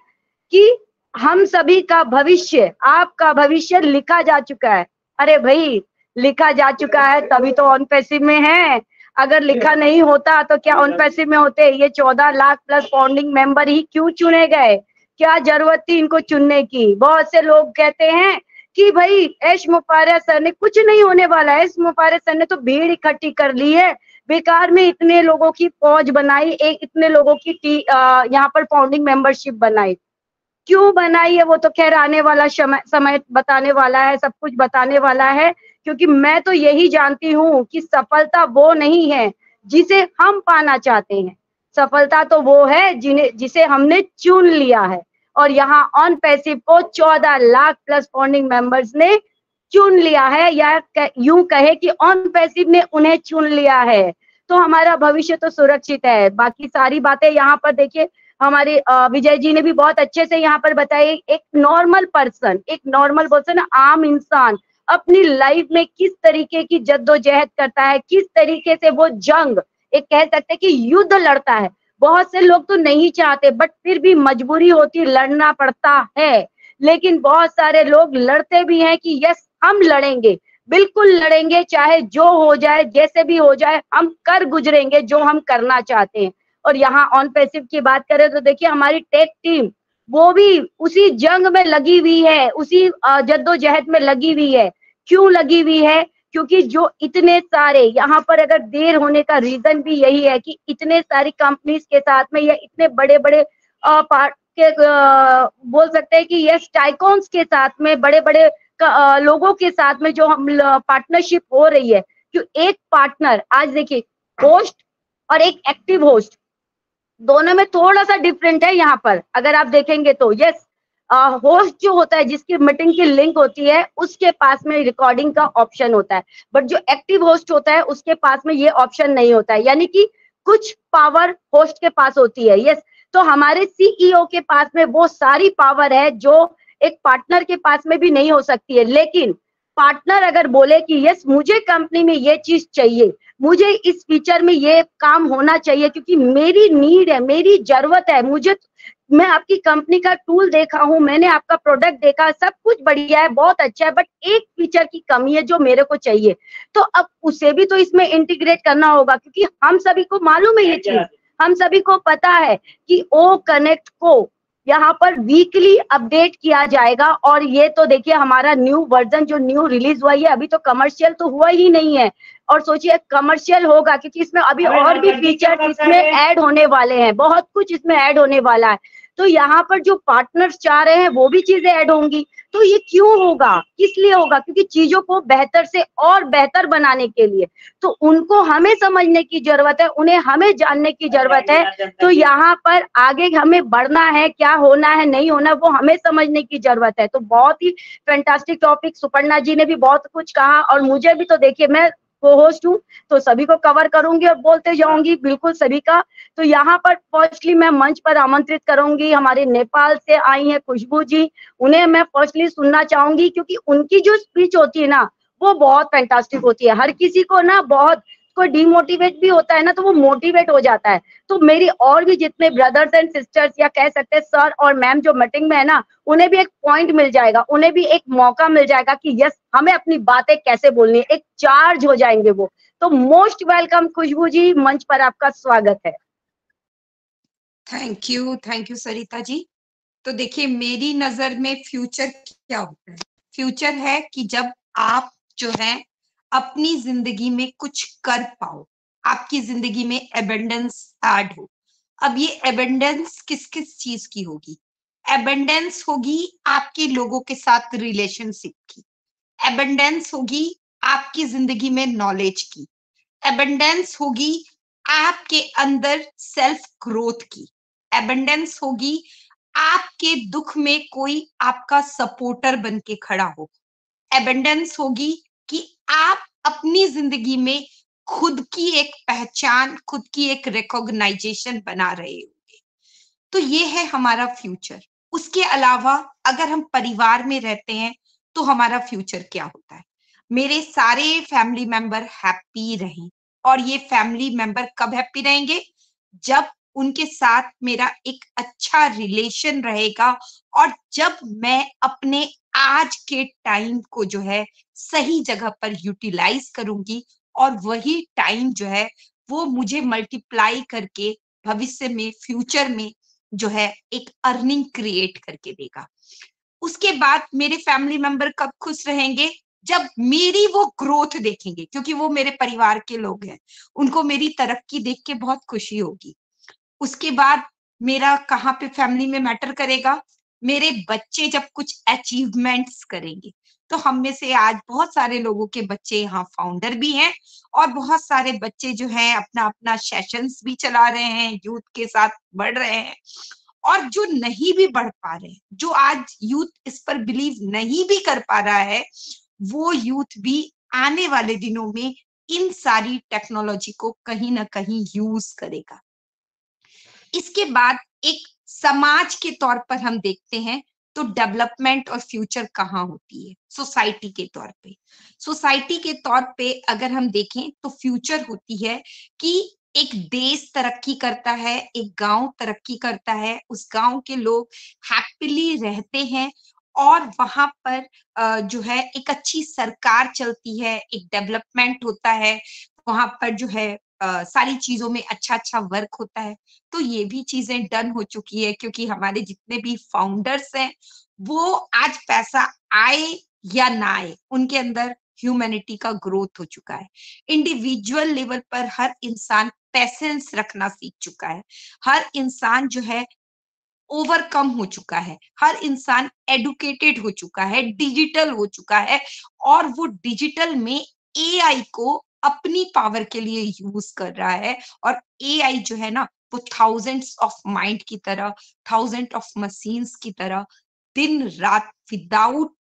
Speaker 4: कि हम सभी का भविष्य, आपका भविष्य लिखा जा चुका है। अरे भाई लिखा जा चुका है तभी तो ऑन पैसिव में है। अगर लिखा नहीं होता तो क्या ऑन पैसिव में होते? ये 14 लाख प्लस फाउंडिंग मेंबर ही क्यों चुने गए? क्या जरूरत थी इनको चुनने की? बहुत से लोग कहते हैं कि भाई ऐश मुफारिया सर ने, कुछ नहीं होने वाला है। ऐश मुफारिया सर ने तो भीड़ इकट्ठी कर ली है, बेकार में इतने लोगों की फौज बनाई, एक इतने लोगों की यहाँ पर फाउंडिंग मेंबरशिप बनाई। क्यों बनाई है वो तो खैर आने वाला समय बताने वाला है, सब कुछ बताने वाला है। क्योंकि मैं तो यही जानती हूँ कि सफलता वो नहीं है जिसे हम पाना चाहते हैं, सफलता तो वो है जिसे हमने चुन लिया है। और यहाँ ऑन पैसिव को 14 लाख प्लस फाउंडिंग मेंबर्स ने चुन लिया है, या यूं कहे कि ऑन पैसिव ने उन्हें चुन लिया है। तो हमारा भविष्य तो सुरक्षित है। बाकी सारी बातें यहाँ पर देखिए हमारे विजय जी ने भी बहुत अच्छे से यहाँ पर बताई। एक नॉर्मल पर्सन, आम इंसान अपनी लाइफ में किस तरीके की जद्दोजहद करता है, किस तरीके से वो जंग, एक कह सकते हैं कि युद्ध लड़ता है। बहुत से लोग तो नहीं चाहते बट फिर भी मजबूरी होती, लड़ना पड़ता है। लेकिन बहुत सारे लोग लड़ते भी हैं कि यस हम लड़ेंगे, बिल्कुल लड़ेंगे, चाहे जो हो जाए, जैसे भी हो जाए, हम कर गुजरेंगे जो हम करना चाहते हैं। और यहाँ ऑन पैसिव की बात करें तो देखिए हमारी टेक टीम वो भी उसी जंग में लगी हुई है, उसी जद्दोजहद में लगी हुई है। क्यों लगी हुई है? क्योंकि जो इतने सारे यहाँ पर अगर देर होने का रीजन भी यही है कि इतने सारी कंपनीज के साथ में या इतने बड़े बड़े पार्ट के बोल सकते हैं कि यस टाइकॉन्स के साथ में, बड़े बड़े लोगों के साथ में जो हम पार्टनरशिप हो रही है। क्यों एक पार्टनर, आज देखिए होस्ट और एक एक्टिव होस्ट, दोनों में थोड़ा सा डिफरेंट है यहाँ पर अगर आप देखेंगे तो। यस होस्ट जो होता है, जिसकी मीटिंग की लिंक होती है, उसके पास में रिकॉर्डिंग का ऑप्शन होता है, बट जो एक्टिव होस्ट होता है उसके पास में ये ऑप्शन नहीं होता है, यानी कि कुछ पावर होस्ट के पास होती है। यस, तो हमारे सीईओ के पास में वो सारी पावर है जो एक पार्टनर के पास में भी नहीं हो सकती है। लेकिन पार्टनर अगर बोले कि यस मुझे कंपनी में ये चीज चाहिए, मुझे इस फीचर में ये काम होना चाहिए क्योंकि मेरी नीड है, मेरी जरूरत है, मैं आपकी कंपनी का टूल देखा हूं, मैंने आपका प्रोडक्ट देखा, सब कुछ बढ़िया है, बहुत अच्छा है, बट एक फीचर की कमी है जो मेरे को चाहिए, तो अब उसे भी तो इसमें इंटीग्रेट करना होगा। क्योंकि हम सभी को मालूम है ये चीज, हम सभी को पता है कि ओ कनेक्ट को यहाँ पर वीकली अपडेट किया जाएगा। और ये तो देखिए हमारा न्यू वर्जन जो न्यू रिलीज हुआ है, अभी तो कमर्शियल तो हुआ ही नहीं है, और सोचिए कमर्शियल होगा क्योंकि इसमें अभी और भी फीचर इसमें ऐड होने वाले हैं, बहुत कुछ इसमें ऐड होने वाला है। तो यहाँ पर जो पार्टनर्स चाह रहे हैं वो भी चीजें ऐड होंगी। तो ये क्यों होगा, किस लिए होगा? क्योंकि चीजों को बेहतर से और बेहतर बनाने के लिए तो उनको हमें समझने की जरूरत है, उन्हें हमें जानने की जरूरत है। तो यहाँ पर आगे हमें बढ़ना है, क्या होना है नहीं होना वो हमें समझने की जरूरत है। तो बहुत ही फैंटास्टिक टॉपिक, सुपर्णा जी ने भी बहुत कुछ कहा, और मुझे भी तो देखिए मैं को होस्ट हूँ तो सभी को कवर करूंगी और बोलते जाऊंगी बिल्कुल सभी का। तो यहाँ पर फर्स्टली मैं मंच पर आमंत्रित करूंगी, हमारे नेपाल से आई हैं खुशबू जी, उन्हें मैं फर्स्टली सुनना चाहूंगी क्योंकि उनकी जो स्पीच होती है ना वो बहुत फैंटास्टिक होती है। हर किसी को ना बहुत कोई डिमोटिवेट भी होता है ना तो वो मोटिवेट हो जाता है। तो मेरी और भी जितने ब्रदर्स एंड सिस्टर्स या कह सकते हैं सर और मैम जो मीटिंग में है ना, उन्हें भी एक पॉइंट मिल जाएगा, उन्हें भी एक मौका मिल जाएगा कि यस हमें अपनी बातें कैसे बोलनी है, एक चार्ज हो जाएंगे वो। तो मोस्ट वेलकम खुशबू जी, मंच पर आपका स्वागत है।
Speaker 5: थैंक यू सरिता जी। तो देखिए मेरी नजर में फ्यूचर क्या होता है? फ्यूचर है कि जब आप जो है अपनी जिंदगी में कुछ कर पाओ, आपकी जिंदगी में एबंडेंस ऐड हो। अब ये एबंडेंस किस किस चीज की होगी? एबंडेंस होगी आपके लोगों के साथ रिलेशनशिप की, एबंडेंस होगी आपकी जिंदगी में नॉलेज की, एबंडेंस होगी आपके अंदर सेल्फ ग्रोथ की, एबंडेंस होगी आपके दुख में कोई आपका सपोर्टर बन के खड़ा हो, एबंडेंस होगी कि आप अपनी जिंदगी में खुद की एक पहचान, खुद की एक रिकॉग्नाइजेशन बना रहे होंगे। तो ये है हमारा फ्यूचर। उसके अलावा अगर हम परिवार में रहते हैं तो हमारा फ्यूचर क्या होता है? मेरे सारे फैमिली मेंबर हैप्पी रहें। और ये फैमिली मेंबर कब हैप्पी रहेंगे? जब उनके साथ मेरा एक अच्छा रिलेशन रहेगा और जब मैं अपने आज के टाइम को जो है सही जगह पर यूटिलाइज करूंगी और वही टाइम जो है वो मुझे मल्टीप्लाई करके भविष्य में, फ्यूचर में जो है एक अर्निंग क्रिएट करके देगा। उसके बाद मेरे फैमिली मेंबर कब खुश रहेंगे? जब मेरी वो ग्रोथ देखेंगे, क्योंकि वो मेरे परिवार के लोग हैं, उनको मेरी तरक्की देख के बहुत खुशी होगी। उसके बाद मेरा कहाँ पे फैमिली में मैटर करेगा? मेरे बच्चे जब कुछ अचीवमेंट्स करेंगे। तो हम में से आज बहुत सारे लोगों के बच्चे यहाँ फाउंडर भी हैं और बहुत सारे बच्चे जो हैं अपना-अपना सेशंस भी चला रहे हैं, यूथ के साथ बढ़ रहे हैं। और जो नहीं भी बढ़ पा रहे हैं, जो आज यूथ इस पर बिलीव नहीं भी कर पा रहा है, वो यूथ भी आने वाले दिनों में इन सारी टेक्नोलॉजी को कहीं न कहीं यूज़ करेगा। इसके बाद एक समाज के तौर पर हम देखते हैं तो डेवलपमेंट और फ्यूचर कहाँ होती है? सोसाइटी के तौर पे। सोसाइटी के तौर पे अगर हम देखें तो फ्यूचर होती है कि एक देश तरक्की करता है, एक गाँव तरक्की करता है, उस गाँव के लोग हैप्पीली रहते हैं और वहाँ पर जो है एक अच्छी सरकार चलती है, एक डेवलपमेंट होता है, वहाँ पर जो है सारी चीज़ों में अच्छा-अच्छा वर्क होता है। तो ये भी चीज़ें डन हो चुकी है क्योंकि हमारे जितने भी फाउंडर्स हैं, वो आज पैसा आए या ना आए, उनके अंदर ह्यूमैनिटी का ग्रोथ हो चुका है। इंडिविजुअल लेवल पर हर इंसान पेशेंस रखना सीख चुका है। हर इंसान जो है ओवरकम हो चुका है। हर इंसान एडुकेटेड हो चुका है, डिजिटल हो चुका है और वो डिजिटल में एआई को अपनी पावर के लिए यूज़ कर रहा है और एआई जो है ना वो थाउज़ेंड्स ऑफ माइंड की तरह, थाउज़ेंड ऑफ मशीन्स की तरह दिन-रात विदाउट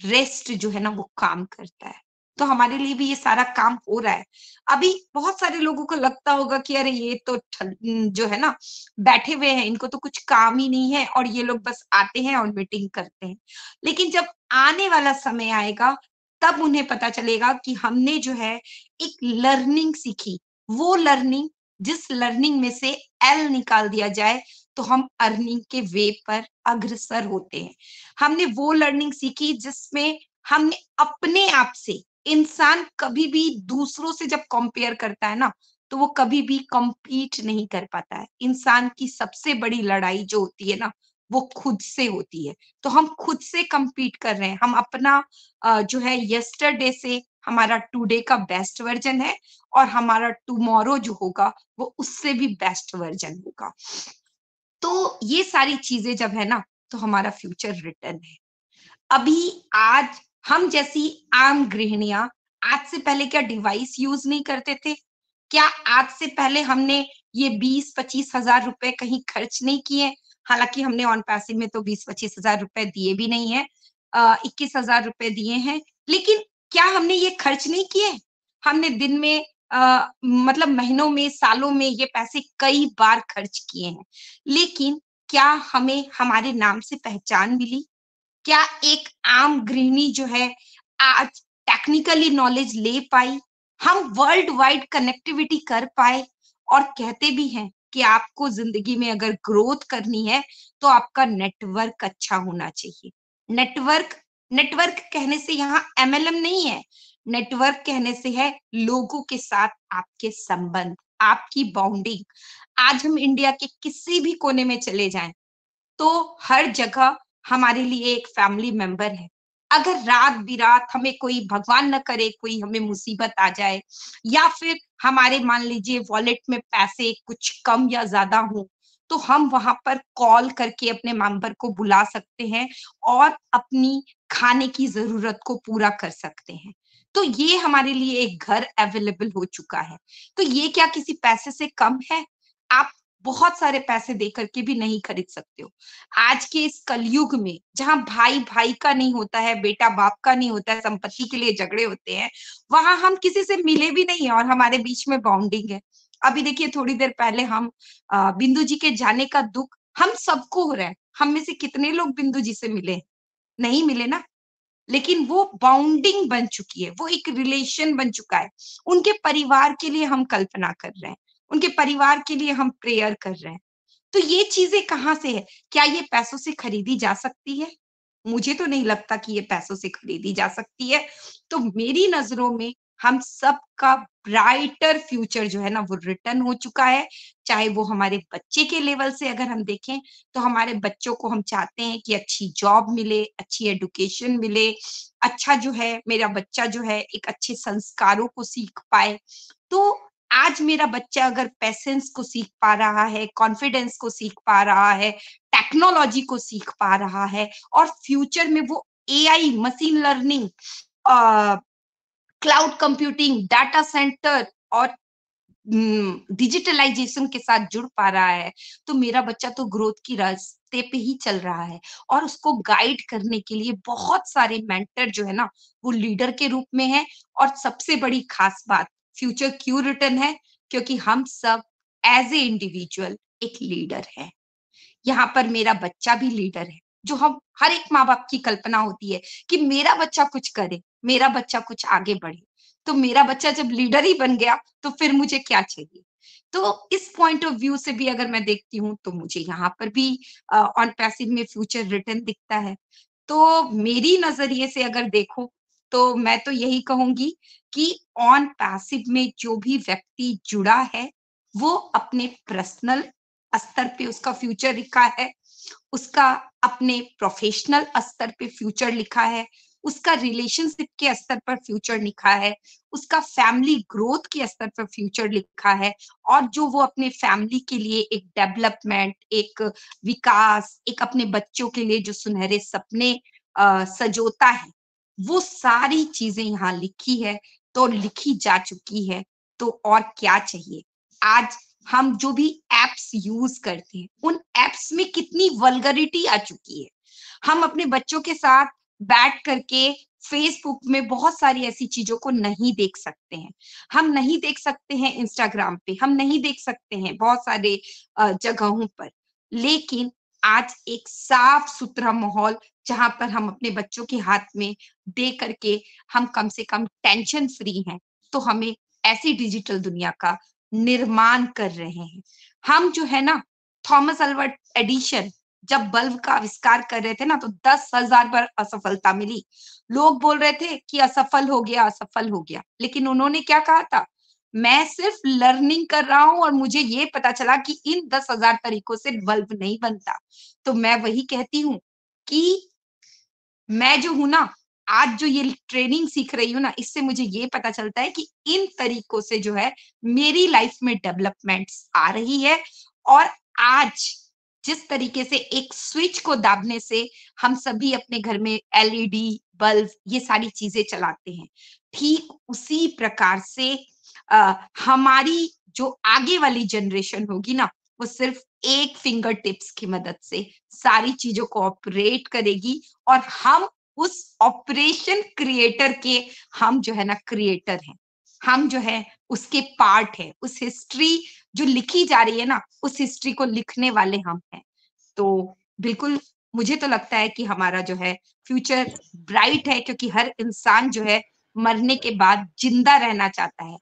Speaker 5: रेस्ट जो है ना वो काम करता है। तो हमारे लिए भी ये सारा काम हो रहा है। अभी बहुत सारे लोगों को लगता होगा कि अरे ये तो जो है ना बैठे हुए हैं, इनको तो कुछ काम ही नहीं है और ये लोग बस आते हैं और मीटिंग करते हैं। लेकिन जब आने वाला समय आएगा तब उन्हें पता चलेगा कि हमने जो है एक लर्निंग सीखी। वो लर्निंग जिस लर्निंग में से एल निकाल दिया जाए तो हम अर्निंग के वे पर अग्रसर होते हैं। हमने वो लर्निंग सीखी जिसमें हमने अपने आप से इंसान कभी भी दूसरों से जब कंपेयर करता है ना, तो वो कभी भी कम्पीट नहीं कर पाता है। इंसान की सबसे बड़ी लड़ाई जो होती है ना, वो खुद से होती है। तो हम खुद से कम्पीट कर रहे हैं। हम अपना जो है यस्टरडे से हमारा टुडे का बेस्ट वर्ज़न है और हमारा टुमारो जो होगा, वो उससे भी बेस्ट वर्ज़न होगा। तो ये सारी चीज़ें जब है ना, तो हमारा फ्यूचर रिटर्न है। अभी आज हम जैसी आम गृहिणियाँ आज से पहले क्या डिवाइस यूज़ नहीं करते थे? क्या आज से पहले हमने ये 20-25 हज़ार रुपए कहीं खर्च नहीं किए? हालाँकि हमने ऑन पैसिव में तो 20-25 हज़ार रुपए दिए भी नहीं हैं। 21 हज़ार रुपए दिए हैं। लेकिन क्या हमने ये खर्च नहीं किए? हमने दिन में मतलब महीनों में, सालों में ये पैसे कई बार खर्च किए हैं। लेकिन क्या हमें हमारे नाम से पहचान मिली? क्या एक आम गृहिणी जो है आज टेक्निकली नॉलेज ले पाई? हम वर्ल्ड वाइड कनेक्टिविटी कर पाए और कहते भी हैं कि आपको ज़िंदगी में अगर ग्रोथ करनी है, तो आपका नेटवर्क अच्छा होना चाहिए। नेटवर्क नेटवर्क कहने से यहाँ एमएलएम नहीं है, नेटवर्क कहने से है लोगों के साथ आपके संबंध, आपकी बॉन्डिंग। आज हम इंडिया के किसी भी कोने में चले जाएँ, तो हर जगह हमारे लिए एक फैमिली मेंबर है। अगर रात-बिरात हमें कोई भगवान ना करे कोई हमें मुसीबत आ जाए या फिर हमारे मान लीजिए वॉलेट में पैसे कुछ कम या ज़्यादा हों, तो हम वहाँ पर कॉल करके अपने मेंबर को बुला सकते हैं और अपनी खाने की ज़रूरत को पूरा कर सकते हैं। तो ये हमारे लिए एक घर अवेलेबल हो चुका है। तो ये क्या किसी पैसे से कम है? आप बहुत सारे पैसे दे कर के भी नहीं खरीद सकते हो। आज के इस कलयुग में जहाँ भाई-भाई का नहीं होता है, बेटा-बाप का नहीं होता है, संपत्ति के लिए झगड़े होते हैं, वहाँ हम किसी से मिले भी नहीं हैं और हमारे बीच में बॉन्डिंग है। अभी देखिए थोड़ी देर पहले हम बिंदु जी के जाने का दुःख हम सबको हो रहा है। हम में से कितने लोग बिंदु जी से मिले? नहीं मिले ना। लेकिन वो बॉन्डिंग बन चुकी है, वो एक रिलेशन बन चुका है। उनके परिवार के लिए हम कल्पना कर रहे हैं, उनके परिवार के लिए हम प्रेयर कर रहे हैं। तो ये चीज़ें कहाँ से है? क्या ये पैसों से खरीदी जा सकती है? मुझे तो नहीं लगता कि ये पैसों से खरीदी जा सकती है। तो मेरी नज़रों में हम सबका ब्राइटर फ्यूचर जो है ना वो रिटर्न हो चुका है। चाहे वो हमारे बच्चे के लेवल से अगर हम देखें तो हमारे बच्चों को हम चाहते हैं कि अच्छी जॉब मिले, अच्छी एजुकेशन मिले, अच्छा जो है मेरा बच्चा जो है एक अच्छे संस्कारों को सीख पाए। तो आज मेरा बच्चा अगर पेशेंस को सीख पा रहा है, कॉन्फिडेंस को सीख पा रहा है, टेक्नोलॉजी को सीख पा रहा है और फ्यूचर में वो AI, machine learning, cloud computing, data centre और डिजिटलाइजेशन के साथ जुड़ पा रहा है, तो मेरा बच्चा तो ग्रोथ की रास्ते पे ही चल रहा है। और उसको गाइड करने के लिए बहुत सारे मेंटर जो है ना वो लीडर के रूप में है। और सबसे बड़ी खास बात, फ्यूचर क्यों रिटर्न है? क्योंकि हम सब एज ए इंडिविजुअल एक लीडर है। यहाँ पर मेरा बच्चा भी लीडर है, जो हम हर एक माँ बाप की कल्पना होती है कि मेरा बच्चा कुछ करे, मेरा बच्चा कुछ आगे बढ़े। तो मेरा बच्चा जब लीडर ही बन गया तो फिर मुझे क्या चाहिए? तो इस पॉइंट ऑफ व्यू से भी अगर मैं देखती हूँ तो मुझे यहाँ पर भी ऑन पैसिव में फ्यूचर रिटर्न दिखता है। तो मेरी नजरिए से अगर देखो तो मैं तो यही कहूंगी कि ऑन पैसिव में जो भी व्यक्ति जुड़ा है वो अपने पर्सनल स्तर पे उसका फ्यूचर लिखा है, उसका अपने प्रोफेशनल स्तर पे फ्यूचर लिखा है, उसका रिलेशनशिप के स्तर पर फ्यूचर लिखा है, उसका फैमिली ग्रोथ के स्तर पर फ्यूचर लिखा है और जो वो अपने फैमिली के लिए एक डेवलपमेंट, एक विकास, एक अपने बच्चों के लिए जो सुनहरे सपने सजोता है, वो सारी चीजें यहाँ लिखी है, तो लिखी जा चुकी है। तो और क्या चाहिए? आज हम जो भी एप्स यूज करते हैं उन एप्स में कितनी वल्गरिटी आ चुकी है। हम अपने बच्चों के साथ बैठ करके फेसबुक में बहुत सारी ऐसी चीजों को नहीं देख सकते हैं। हम नहीं देख सकते हैं इंस्टाग्राम पे, हम नहीं देख सकते हैं बहुत सारे जगहों पर। लेकिन आज एक साफ सुथरा माहौल जहां पर हम अपने बच्चों के हाथ में दे करके हम कम से कम टेंशन फ्री हैं, तो हमें ऐसी डिजिटल दुनिया का निर्माण कर रहे हैं। हम जो है ना थॉमस अल्वा एडिशन जब बल्ब का आविष्कार कर रहे थे ना तो 10,000 बार असफलता मिली। लोग बोल रहे थे कि असफल हो गया, असफल हो गया, लेकिन उन्होंने क्या कहा था? मैं सिर्फ लर्निंग कर रहा हूं और मुझे ये पता चला कि इन 10,000 तरीकों से बल्ब नहीं बनता। तो मैं वही कहती हूँ कि मैं जो हूं ना, आज जो ये ट्रेनिंग सीख रही हूँ ना, इससे मुझे ये पता चलता है कि इन तरीकों से जो है मेरी लाइफ में डेवलपमेंट्स आ रही है। और आज जिस तरीके से एक स्विच को दाबने से हम सभी अपने घर में एलईडी बल्ब ये सारी चीजें चलाते हैं, ठीक उसी प्रकार से हमारी जो आगे वाली जनरेशन होगी ना, वो सिर्फ एक फिंगर टिप्स की मदद से सारी चीजों को ऑपरेट करेगी और हम उस ऑपरेशन क्रिएटर के हम जो है ना क्रिएटर हैं। हम जो है उसके पार्ट है। उस हिस्ट्री जो लिखी जा रही है ना, उस हिस्ट्री को लिखने वाले हम हैं। तो बिल्कुल मुझे तो लगता है कि हमारा जो है फ्यूचर ब्राइट है, क्योंकि हर इंसान जो है मरने के बाद जिंदा रहना चाहता है।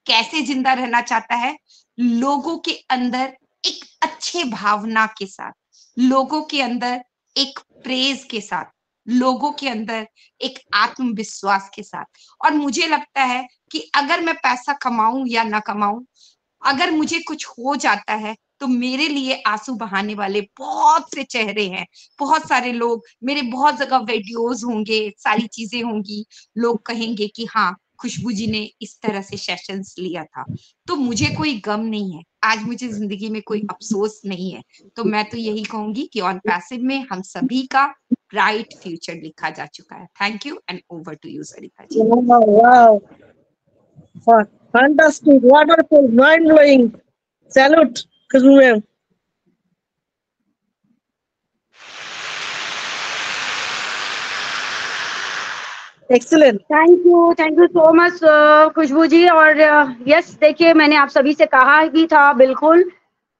Speaker 5: कैसे जिंदा रहना चाहता है? लोगों के अंदर एक अच्छे भावना के साथ, लोगों के अंदर एक प्रेज के साथ, लोगों के अंदर एक आत्मविश्वास के साथ। और मुझे लगता है कि अगर मैं पैसा कमाऊं या ना कमाऊं, अगर मुझे कुछ हो जाता है तो मेरे लिए आंसू बहाने वाले बहुत से चेहरे हैं, बहुत सारे लोग, मेरे बहुत जगह वीडियोस होंगे, सारी चीजें होंगी, लोग कहेंगे कि हाँ खुशबू जी ने इस तरह से सेशंस लिया था। तो मुझे कोई गम नहीं है, आज मुझे जिंदगी में कोई अफसोस नहीं है। तो मैं तो यही कहूंगी कि ऑन पैसिव में हम सभी का ब्राइट फ्यूचर लिखा जा चुका है। Thank you and over to you Sarita ji.
Speaker 2: Wow, fantastic, wonderful, mind blowing. Salute, Khushbu ma'am. Excellent.
Speaker 4: Thank you so much Khushbu ji. और यस देखिए, मैंने आप सभी से कहा भी था, बिल्कुल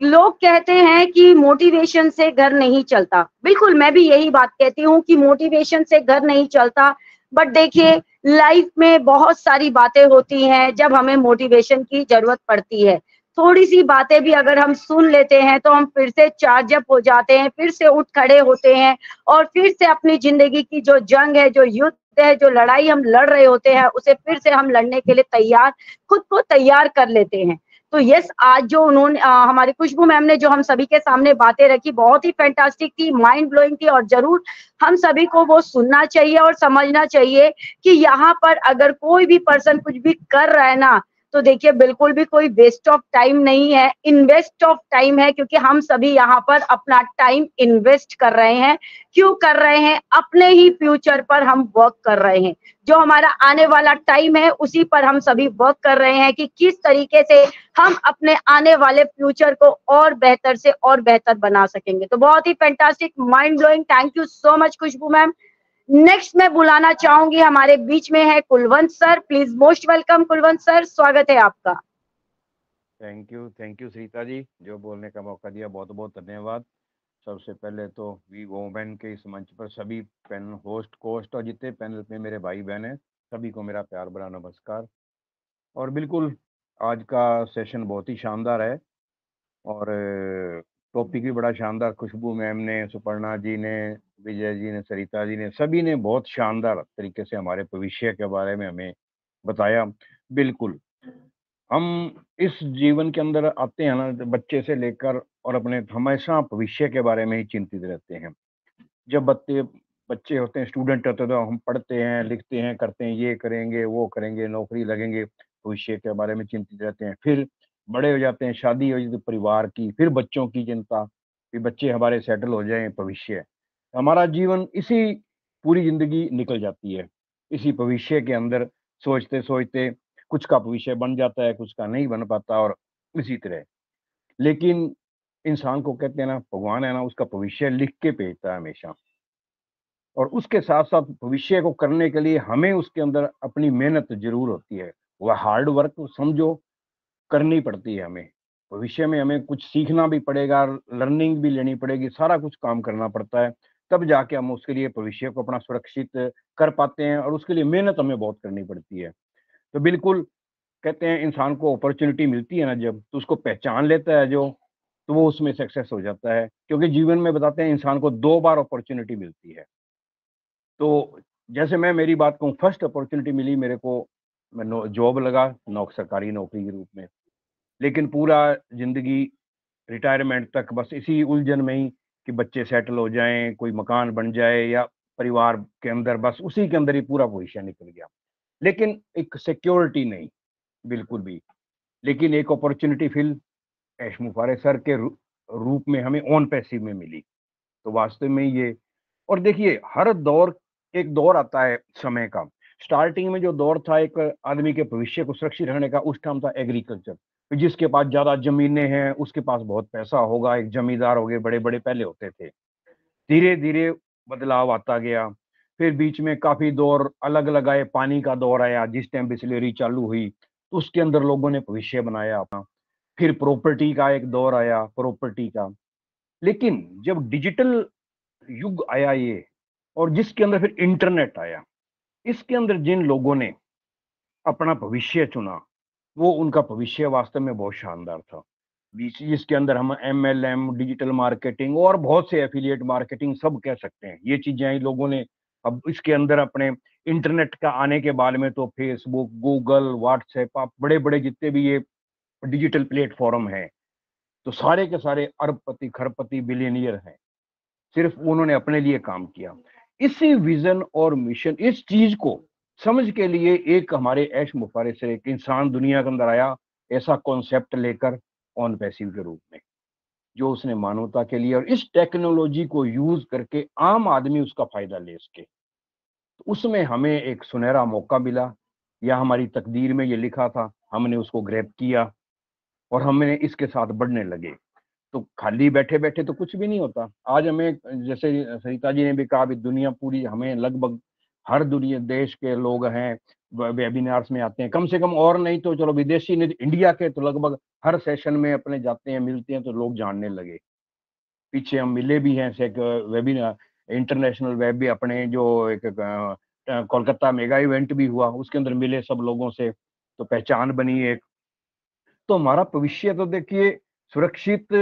Speaker 4: लोग कहते हैं कि मोटिवेशन से घर नहीं चलता। बिल्कुल मैं भी यही बात कहती हूँ कि मोटिवेशन से घर नहीं चलता। बट देखिए लाइफ में बहुत सारी बातें होती हैं जब हमें मोटिवेशन की जरूरत पड़ती है। थोड़ी सी बातें भी अगर हम सुन लेते हैं तो हम फिर से चार्ज अप हो जाते हैं, फिर से उठ खड़े होते हैं और फिर से अपनी जिंदगी की जो जंग है, जो युद्ध हैं, जो लड़ाई हम लड़ रहे होते हैं उसे फिर से हम लड़ने के लिए तैयार, खुद को तैयार कर लेते हैं। तो यस, आज जो उन्होंने हमारी खुशबू मैम ने जो हम सभी के सामने बातें रखी, बहुत ही फैंटास्टिक थी, माइंड ब्लोइंग थी, और जरूर हम सभी को वो सुनना चाहिए और समझना चाहिए कि यहाँ पर अगर कोई भी पर्सन कुछ भी कर रहा है ना, तो देखिए बिल्कुल भी कोई वेस्ट ऑफ टाइम नहीं है, इन्वेस्ट ऑफ टाइम है, क्योंकि हम सभी यहाँ पर अपना टाइम इन्वेस्ट कर रहे हैं। क्यों कर रहे हैं? अपने ही फ्यूचर पर हम वर्क कर रहे हैं। जो हमारा आने वाला टाइम है उसी पर हम सभी वर्क कर रहे हैं कि किस तरीके से हम अपने आने वाले फ्यूचर को और बेहतर से और बेहतर बना सकेंगे। तो बहुत ही fantastic, mind blowing, thank you so much Khushbu ma'am. Next मैं बुलाना चाहूंगी, हमारे बीच में है Kulwant sir, please most welcome Kulwant sir, स्वागत है आपका।
Speaker 3: थैंक यू सरिता जी, जो बोलने का मौका दिया, बहुत बहुत धन्यवाद। सबसे पहले तो वी वोमेन के इस मंच पर सभी पैनल होस्ट कोस्ट और जितने पैनल पे मेरे भाई बहन हैं, सभी को मेरा प्यार भरा नमस्कार। और बिल्कुल आज का सेशन बहुत ही शानदार है और टॉपिक भी बड़ा शानदार। खुशबू मैम ने, सुपर्णा जी ने, विजय जी ने, सरिता जी ने, सभी ने बहुत शानदार तरीके से हमारे भविष्य के बारे में हमें बताया। बिल्कुल हम इस जीवन के अंदर आते हैं ना, बच्चे से लेकर और अपने हमेशा भविष्य के बारे में ही चिंतित रहते हैं। जब बच्चे होते हैं, स्टूडेंट होते हैं, तो हम पढ़ते हैं, लिखते हैं, करते हैं, ये करेंगे, वो करेंगे, नौकरी लगेंगे, भविष्य के बारे में चिंतित रहते हैं। फिर बड़े हो जाते हैं, शादी हो जाती है परिवार की, फिर बच्चों की चिंता, फिर बच्चे हमारे सेटल हो जाएं, भविष्य। हमारा जीवन इसी पूरी जिंदगी निकल जाती है इसी भविष्य के अंदर सोचते सोचते। कुछ का भविष्य बन जाता है, कुछ का नहीं बन पाता, और इसी तरह। लेकिन इंसान को कहते हैं ना, भगवान है ना, उसका भविष्य लिख के भेजता है हमेशा। और उसके साथ साथ भविष्य को करने के लिए हमें उसके अंदर अपनी मेहनत जरूर होती है। वह हार्ड वर्क समझो करनी पड़ती है हमें। भविष्य में हमें कुछ सीखना भी पड़ेगा, लर्निंग भी लेनी पड़ेगी, सारा कुछ काम करना पड़ता है, तब जाके हम उसके लिए भविष्य को अपना सुरक्षित कर पाते हैं। और उसके लिए मेहनत हमें बहुत करनी पड़ती है। तो बिल्कुल कहते हैं, इंसान को अपॉर्चुनिटी मिलती है ना जब, तो उसको पहचान लेता है जो, तो वो उसमें सक्सेस हो जाता है। क्योंकि जीवन में बताते हैं, इंसान को 2 बार अपॉर्चुनिटी मिलती है। तो जैसे मैं मेरी बात कहूँ, फर्स्ट अपॉर्चुनिटी मिली मेरे को, मैं जॉब लगा सरकारी नौकरी के रूप में। लेकिन पूरा जिंदगी रिटायरमेंट तक बस इसी उलझन में ही कि बच्चे सेटल हो जाएं, कोई मकान बन जाए, या परिवार के अंदर, बस उसी के अंदर ही पूरा भविष्य निकल गया। लेकिन एक सिक्योरिटी नहीं, बिल्कुल भी। लेकिन एक अपॉर्चुनिटी फिर ऐश मुफारे सर के रूप में हमें ऑन पैसिव में मिली। तो वास्तव में ये, और देखिए हर दौर, एक दौर आता है समय का। स्टार्टिंग में जो दौर था एक आदमी के भविष्य को सुरक्षित रहने का, उस टाइम था एग्रीकल्चर। जिसके पास ज्यादा जमीनें हैं उसके पास बहुत पैसा होगा, एक जमींदार हो गए, बड़े बड़े पहले होते थे। धीरे धीरे बदलाव आता गया। फिर बीच में काफी दौर अलग अलग आए, पानी का दौर आया, जिस टाइम बिस्लेरी चालू हुई तो उसके अंदर लोगों ने भविष्य बनाया अपना। फिर प्रॉपर्टी का एक दौर आया, प्रॉपर्टी का। लेकिन जब डिजिटल युग आया ये, और जिसके अंदर फिर इंटरनेट आया, इसके अंदर जिन लोगों ने अपना भविष्य चुना, वो उनका भविष्य वास्तव में बहुत शानदार था। बीच जिसके अंदर हम MLM, डिजिटल मार्केटिंग और बहुत से एफिलिएट मार्केटिंग सब कह सकते हैं, ये चीजें लोगों ने अब इसके अंदर अपने इंटरनेट का आने के बाद में तो फेसबुक, गूगल, व्हाट्सएप, आप बड़े बड़े जितने भी ये डिजिटल प्लेटफॉर्म हैं, तो सारे के सारे अरबपति, खरबपति, बिलियनियर हैं। सिर्फ उन्होंने अपने लिए काम किया। इसी विजन और मिशन, इस चीज को समझ के लिए एक हमारे ऐश मुफारे से एक इंसान दुनिया के अंदर आया, ऐसा कॉन्सेप्ट लेकर ऑन पैसिव के रूप में, जो उसने मानवता के लिए और इस टेक्नोलॉजी को यूज करके आम आदमी उसका फायदा ले सके। तो उसमें हमें एक सुनहरा मौका मिला, या हमारी तकदीर में ये लिखा था, हमने उसको ग्रैब किया और हमने इसके साथ बढ़ने लगे। तो खाली बैठे बैठे तो कुछ भी नहीं होता। आज हमें, जैसे सरिता जी ने भी कहा, दुनिया पूरी, हमें लगभग हर दुनिया देश के लोग हैं वेबिनार्स में आते हैं, कम से कम, और नहीं तो चलो विदेशी नहीं, इंडिया के तो लगभग हर सेशन में अपने जाते हैं, मिलते हैं, तो लोग जानने लगे। पीछे हम मिले भी हैं, एक वेबिनार इंटरनेशनल वेब भी अपने, जो एक कोलकाता मेगा इवेंट भी हुआ, उसके अंदर मिले सब लोगों से, तो पहचान बनी एक। तो हमारा भविष्य तो देखिए सुरक्षित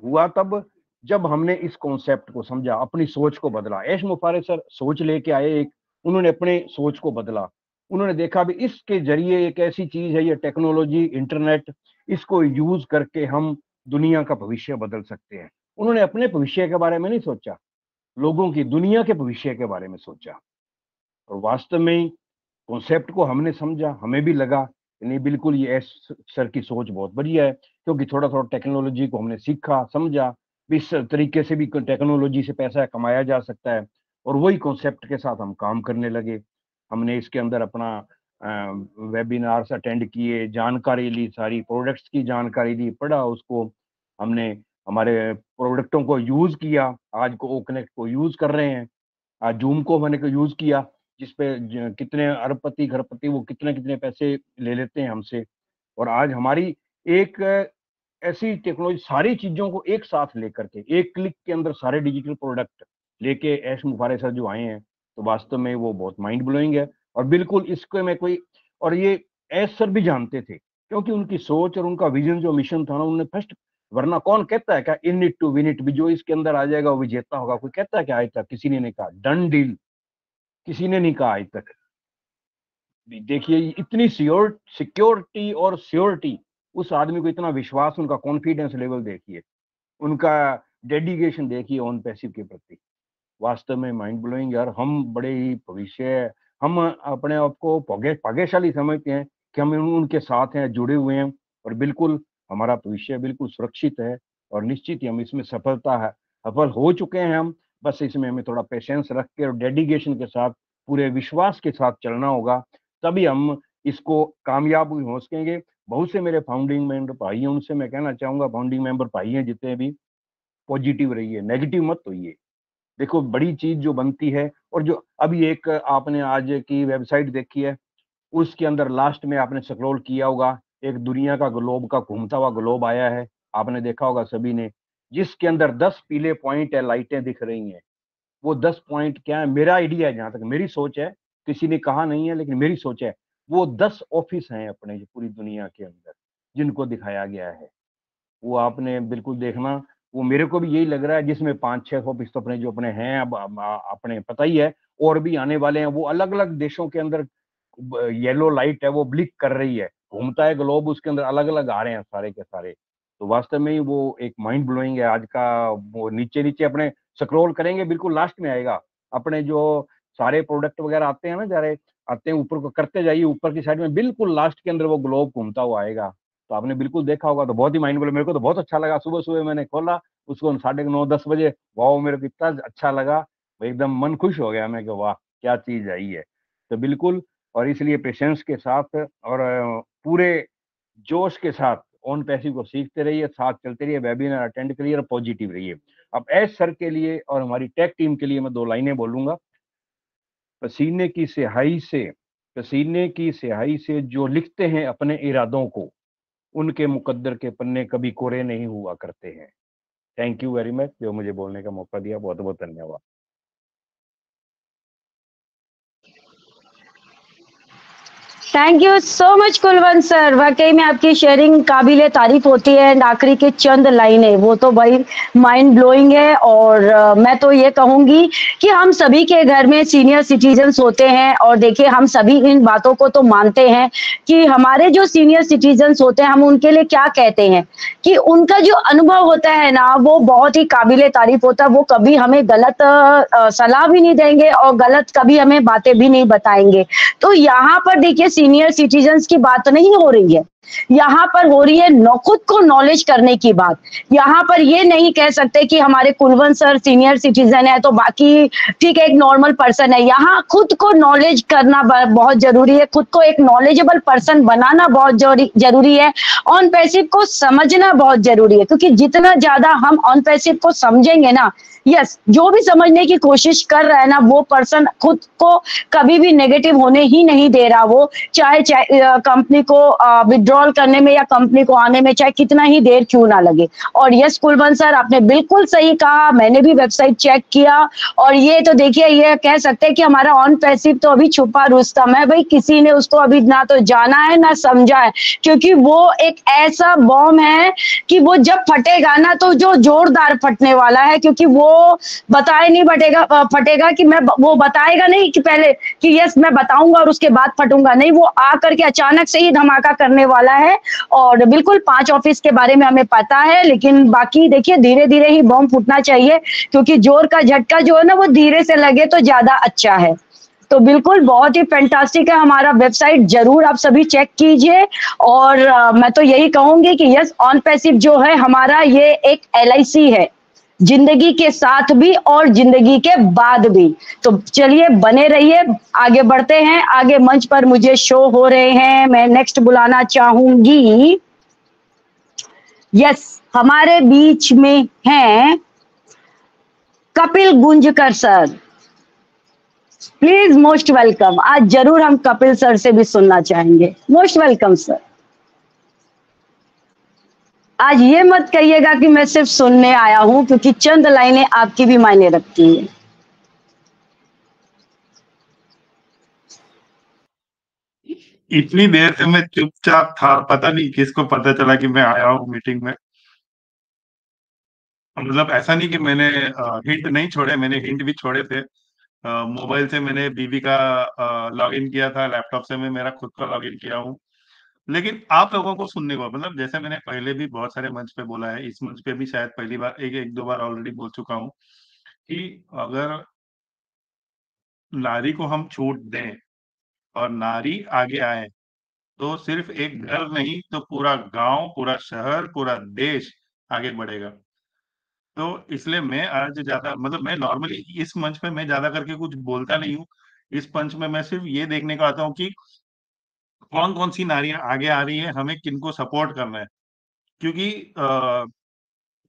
Speaker 3: हुआ तब जब हमने इस कॉन्सेप्ट को समझा, अपनी सोच को बदला। ऐश मुफारे सर सोच लेके आए एक, उन्होंने अपने सोच को बदला। उन्होंने देखा भी इसके जरिए एक ऐसी चीज है ये टेक्नोलॉजी, इंटरनेट, इसको यूज करके हम दुनिया का भविष्य बदल सकते हैं। उन्होंने अपने भविष्य के बारे में नहीं सोचा, लोगों की, दुनिया के भविष्य के बारे में सोचा। और वास्तव में कॉन्सेप्ट को हमने समझा, हमें भी लगा कि नहीं बिल्कुल ये सर की सोच बहुत बढ़िया है, क्योंकि थोड़ा थोड़ा टेक्नोलॉजी को हमने सीखा, समझा, इस तरीके से भी टेक्नोलॉजी से पैसा कमाया जा सकता है। और वही कॉन्सेप्ट के साथ हम काम करने लगे। हमने इसके अंदर अपना वेबिनार्स अटेंड किए, जानकारी ली, सारी प्रोडक्ट्स की जानकारी ली, पढ़ा उसको, हमने हमारे प्रोडक्टों को यूज किया, आज को ओकनेक्ट को यूज कर रहे हैं, आज जूम को मैंने यूज किया, जिसपे कितने अरबपति खरबपति वो कितने कितने पैसे ले लेते हैं हमसे। और आज हमारी एक ऐसी टेक्नोलॉजी, सारी चीजों को एक साथ लेकर के एक क्लिक के अंदर सारे डिजिटल प्रोडक्ट लेके ऐश मुफारे सर जो आए हैं, तो वास्तव में वो बहुत माइंड ब्लोइंग है। और बिल्कुल इसको मैं कोई, और ये ऐश सर भी जानते थे, क्योंकि उनकी सोच और उनका विजन जो मिशन था ना, उन्होंने फर्स्ट, वरना कौन कहता है क्या in it to win it, भी जो इसके अंदर आ जाएगा वो विजेता होगा, कोई कहता है क्या आज तक? किसी ने नहीं कहा। डन डील किसी ने नहीं कहा आज तक। देखिए इतनी सिक्योरिटी और श्योरिटी, उस आदमी को इतना विश्वास, उनका कॉन्फिडेंस लेवल देखिए, उनका डेडिकेशन देखिए ऑन पैसिव के प्रति, वास्तव में माइंड ब्लोइंग यार। हम बड़े ही भविष्य, हम अपने आप को भाग्यशाली समझते हैं कि हम उनके साथ हैं, जुड़े हुए हैं, और बिल्कुल हमारा भविष्य बिल्कुल सुरक्षित है। और निश्चित ही हम इसमें सफल हो चुके हैं हम। बस इसमें हमें थोड़ा पेशेंस रख के और डेडिकेशन के साथ, पूरे विश्वास के साथ चलना होगा, तभी हम इसको कामयाब हो सकेंगे। बहुत से मेरे फाउंडिंग मेंबर भाई हैं, उनसे मैं कहना चाहूंगा, फाउंडिंग मेंबर भाई हैं जितने भी, पॉजिटिव रहिए, नेगेटिव मत होइए। देखो बड़ी चीज जो बनती है, और जो अभी एक आपने आज की वेबसाइट देखी है, उसके अंदर लास्ट में आपने स्क्रॉल किया होगा, एक दुनिया का ग्लोब का घूमता हुआ ग्लोब आया है, आपने देखा होगा सभी ने, जिसके अंदर 10 पीले पॉइंट है, लाइटें दिख रही हैं। वो 10 पॉइंट क्या है, मेरा आइडिया है, जहां तक मेरी सोच है, किसी ने कहा नहीं है लेकिन मेरी सोच है, वो 10 ऑफिस हैं अपने पूरी दुनिया के अंदर जिनको दिखाया गया है। वो आपने बिल्कुल देखना, वो मेरे को भी यही लग रहा है, जिसमें 5-6 ऑफिस तो अपने जो अपने हैं, अब अपने पता ही है, और भी आने वाले हैं। वो अलग अलग देशों के अंदर येलो लाइट है, वो ब्लिक कर रही है, घूमता है ग्लोब, उसके अंदर अलग अलग आ रहे हैं सारे के सारे। तो वास्तव में वो एक माइंड ब्लोइंग है आज का। वो नीचे नीचे अपने स्क्रॉल करेंगे, बिल्कुल लास्ट में आएगा, अपने जो सारे प्रोडक्ट वगैरह आते हैं ना, सारे आते हैं, ऊपर को करते जाइए, ऊपर की साइड में बिल्कुल लास्ट के अंदर वो ग्लोब घूमता हुआ आएगा। तो आपने बिल्कुल देखा होगा, तो बहुत ही माइंड ब्लोइंग, मेरे को तो बहुत अच्छा लगा। सुबह सुबह मैंने खोला उसको 9:30-10 बजे, वाह मेरे को इतना अच्छा लगा, एकदम मन खुश हो गया मैं कि वाह क्या चीज आई है। तो बिल्कुल, और इसलिए पेशेंस के साथ और पूरे जोश के साथ ऑन पैसिव को सीखते रहिए, साथ चलते रहिए, वेबिनार अटेंड करिए और पॉजिटिव रहिए। अब एस सर के लिए और हमारी टेक टीम के लिए मैं 2 लाइनें बोलूंगा। पसीने की स्याही से जो लिखते हैं अपने इरादों को, उनके मुकद्दर के पन्ने कभी कोरे नहीं हुआ करते हैं। थैंक यू वेरी मच, जो मुझे बोलने का मौका दिया, बहुत बहुत धन्यवाद।
Speaker 4: Thank you so much Kulwant sir, वाकई में आपकी शेयरिंग काबिले तारीफ होती है। एंड आखिरी के चंद लाइनें वो तो भाई माइंड ब्लोइंग है। और मैं तो ये कहूंगी कि हम सभी के घर में सीनियर सिटीजन्स होते हैं, और देखिए हम सभी इन बातों को तो मानते हैं कि हमारे जो सीनियर सिटीजन्स होते हैं, हम उनके लिए क्या कहते हैं कि उनका जो अनुभव होता है ना, वो बहुत ही काबिले तारीफ होता है। वो कभी हमें गलत सलाह भी नहीं देंगे और गलत कभी हमें बातें भी नहीं बताएंगे। तो यहाँ पर देखिए सीनियर सिटीजन्स की बात नहीं हो रही है, यहाँ पर हो रही है खुद को नॉलेज करने की बात। यहाँ पर ये नहीं कह सकते कि हमारे कुलवंत सर सीनियर सिटीजन है तो बाकी ठीक है एक नॉर्मल पर्सन है। यहाँ खुद को नॉलेज करना बहुत जरूरी है, खुद को एक नॉलेजेबल पर्सन बनाना बहुत जरूरी है, ऑन पैसिव को समझना बहुत जरूरी है। क्योंकि जितना ज्यादा हम ऑन पैसिव को समझेंगे ना, यस जो भी समझने की कोशिश कर रहा है ना, वो पर्सन खुद को कभी भी नेगेटिव होने ही नहीं दे रहा। वो चाहे कंपनी को विड्रॉ विड्रॉल करने में या कंपनी को आने में चाहे कितना ही देर क्यों ना लगे। और यस कुलवंत सर, आपने बिल्कुल सही कहा, मैंने भी वेबसाइट चेक किया और ये तो देखिए, ये कह सकते हैं कि हमारा ऑन पैसिव तो अभी छुपा रुस्तम है भाई, किसी ने उसको अभी ना तो जाना है ना समझा है, क्योंकि वो एक ऐसा बॉम्ब है कि वो जब फटेगा ना तो जो जोरदार फटने वाला है, क्योंकि वो बताए नहीं फटेगा कि मैं, वो बताएगा नहीं कि पहले कि यस मैं बताऊंगा और उसके बाद फटूंगा, नहीं, वो आकर के अचानक से ही धमाका करने वाला है। और बिल्कुल 5 ऑफिस के बारे में हमें पता है, लेकिन बाकी देखिए धीरे धीरे ही बॉम्ब फूटना चाहिए, क्योंकि जोर का झटका जो है ना वो धीरे से लगे तो ज्यादा अच्छा है। तो बिल्कुल बहुत ही फैंटास्टिक है हमारा वेबसाइट, जरूर आप सभी चेक कीजिए। और मैं तो यही कहूंगी कि यस ऑन पैसिव जो है हमारा, ये एक LIC है, जिंदगी के साथ भी और जिंदगी के बाद भी। तो चलिए बने रहिए, आगे बढ़ते हैं। आगे मंच पर मुझे शो हो रहे हैं, मैं नेक्स्ट बुलाना चाहूंगी, यस हमारे बीच में हैं Kapil Gunjkar sir, please most welcome. आज जरूर हम कपिल सर से भी सुनना चाहेंगे, मोस्ट वेलकम सर। आज ये मत कहिएगा कि मैं सिर्फ सुनने आया हूं, क्योंकि चंद लाइनें आपकी भी मायने रखती हैं।
Speaker 6: इतनी देर से मैं चुपचाप था, पता नहीं किसको पता चला कि मैं आया हूँ मीटिंग में। मतलब ऐसा नहीं कि मैंने हिंट नहीं छोड़े, मैंने हिंट भी छोड़े थे। मोबाइल से मैंने बीबी का लॉगिन किया था, लैपटॉप से मैं मेरा खुद का लॉगिन किया हूँ। लेकिन आप लोगों को सुनने को, मतलब जैसे मैंने पहले भी बहुत सारे मंच पे बोला है, इस मंच पे भी शायद पहली बार एक दो बार ऑलरेडी बोल चुका हूँ कि अगर नारी को हम छूट दें और नारी आगे आए तो सिर्फ एक घर नहीं तो पूरा गांव, पूरा शहर, पूरा देश आगे बढ़ेगा। तो इसलिए मैं आज ज्यादा, मतलब मैं नॉर्मली इस मंच पे मैं ज्यादा करके कुछ बोलता नहीं हूँ। इस मंच में मैं सिर्फ ये देखने को आता हूँ कि कौन कौन सी नारियां आगे आ रही है, हमें किनको सपोर्ट करना है। क्योंकि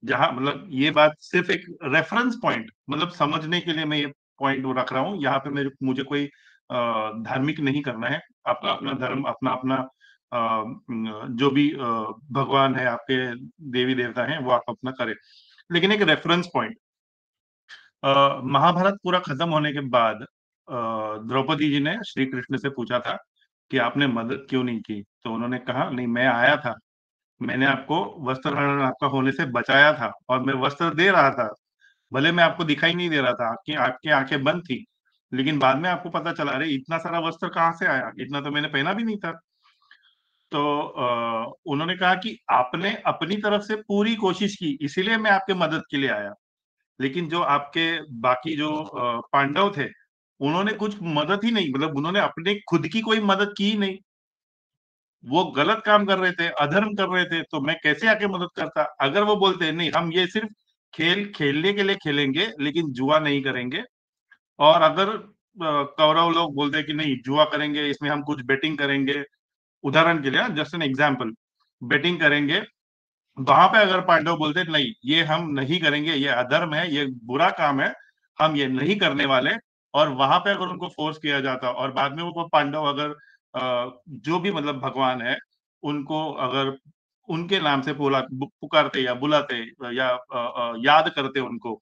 Speaker 6: जहां, मतलब ये बात सिर्फ एक रेफरेंस पॉइंट, मतलब समझने के लिए मैं ये पॉइंट रख रहा हूँ। यहाँ पे मुझे कोई धार्मिक नहीं करना है। अपना अपना धर्म, अपना अपना जो भी भगवान है, आपके देवी देवता हैं, वो आप अपना करें। लेकिन एक रेफरेंस पॉइंट, महाभारत पूरा खत्म होने के बाद द्रौपदी जी ने श्री कृष्ण से पूछा था कि आपने मदद क्यों नहीं की। तो उन्होंने कहा, नहीं मैं आया था, मैंने आपको वस्त्रहरण आपका होने से बचाया था और मैं वस्त्र दे रहा था। भले मैं आपको दिखाई नहीं दे रहा था, आपकी आपकी आंखें बंद थी, लेकिन बाद में आपको पता चला, अरे इतना सारा वस्त्र कहाँ से आया, इतना तो मैंने पहना भी नहीं था। तो उन्होंने कहा कि आपने अपनी तरफ से पूरी कोशिश की, इसीलिए मैं आपके मदद के लिए आया। लेकिन जो आपके बाकी जो पांडव थे, उन्होंने कुछ मदद ही नहीं, मतलब उन्होंने अपने खुद की कोई मदद की ही नहीं। वो गलत काम कर रहे थे, अधर्म कर रहे थे, तो मैं कैसे आके मदद करता। अगर वो बोलते नहीं हम ये सिर्फ खेल खेलने के लिए खेलेंगे लेकिन जुआ नहीं करेंगे, और अगर कौरव लोग बोलते कि नहीं जुआ करेंगे, इसमें हम कुछ बेटिंग करेंगे, उदाहरण के लिए जस्ट एन एग्जाम्पल, बेटिंग करेंगे, वहां पे अगर पांडव बोलते नहीं ये हम नहीं करेंगे, ये अधर्म है, ये बुरा काम है, हम ये नहीं करने वाले, और वहां पे अगर उनको फोर्स किया जाता और बाद में वो पांडव अगर जो भी मतलब भगवान है उनको अगर उनके नाम से पुकारते या बुलाते या याद करते उनको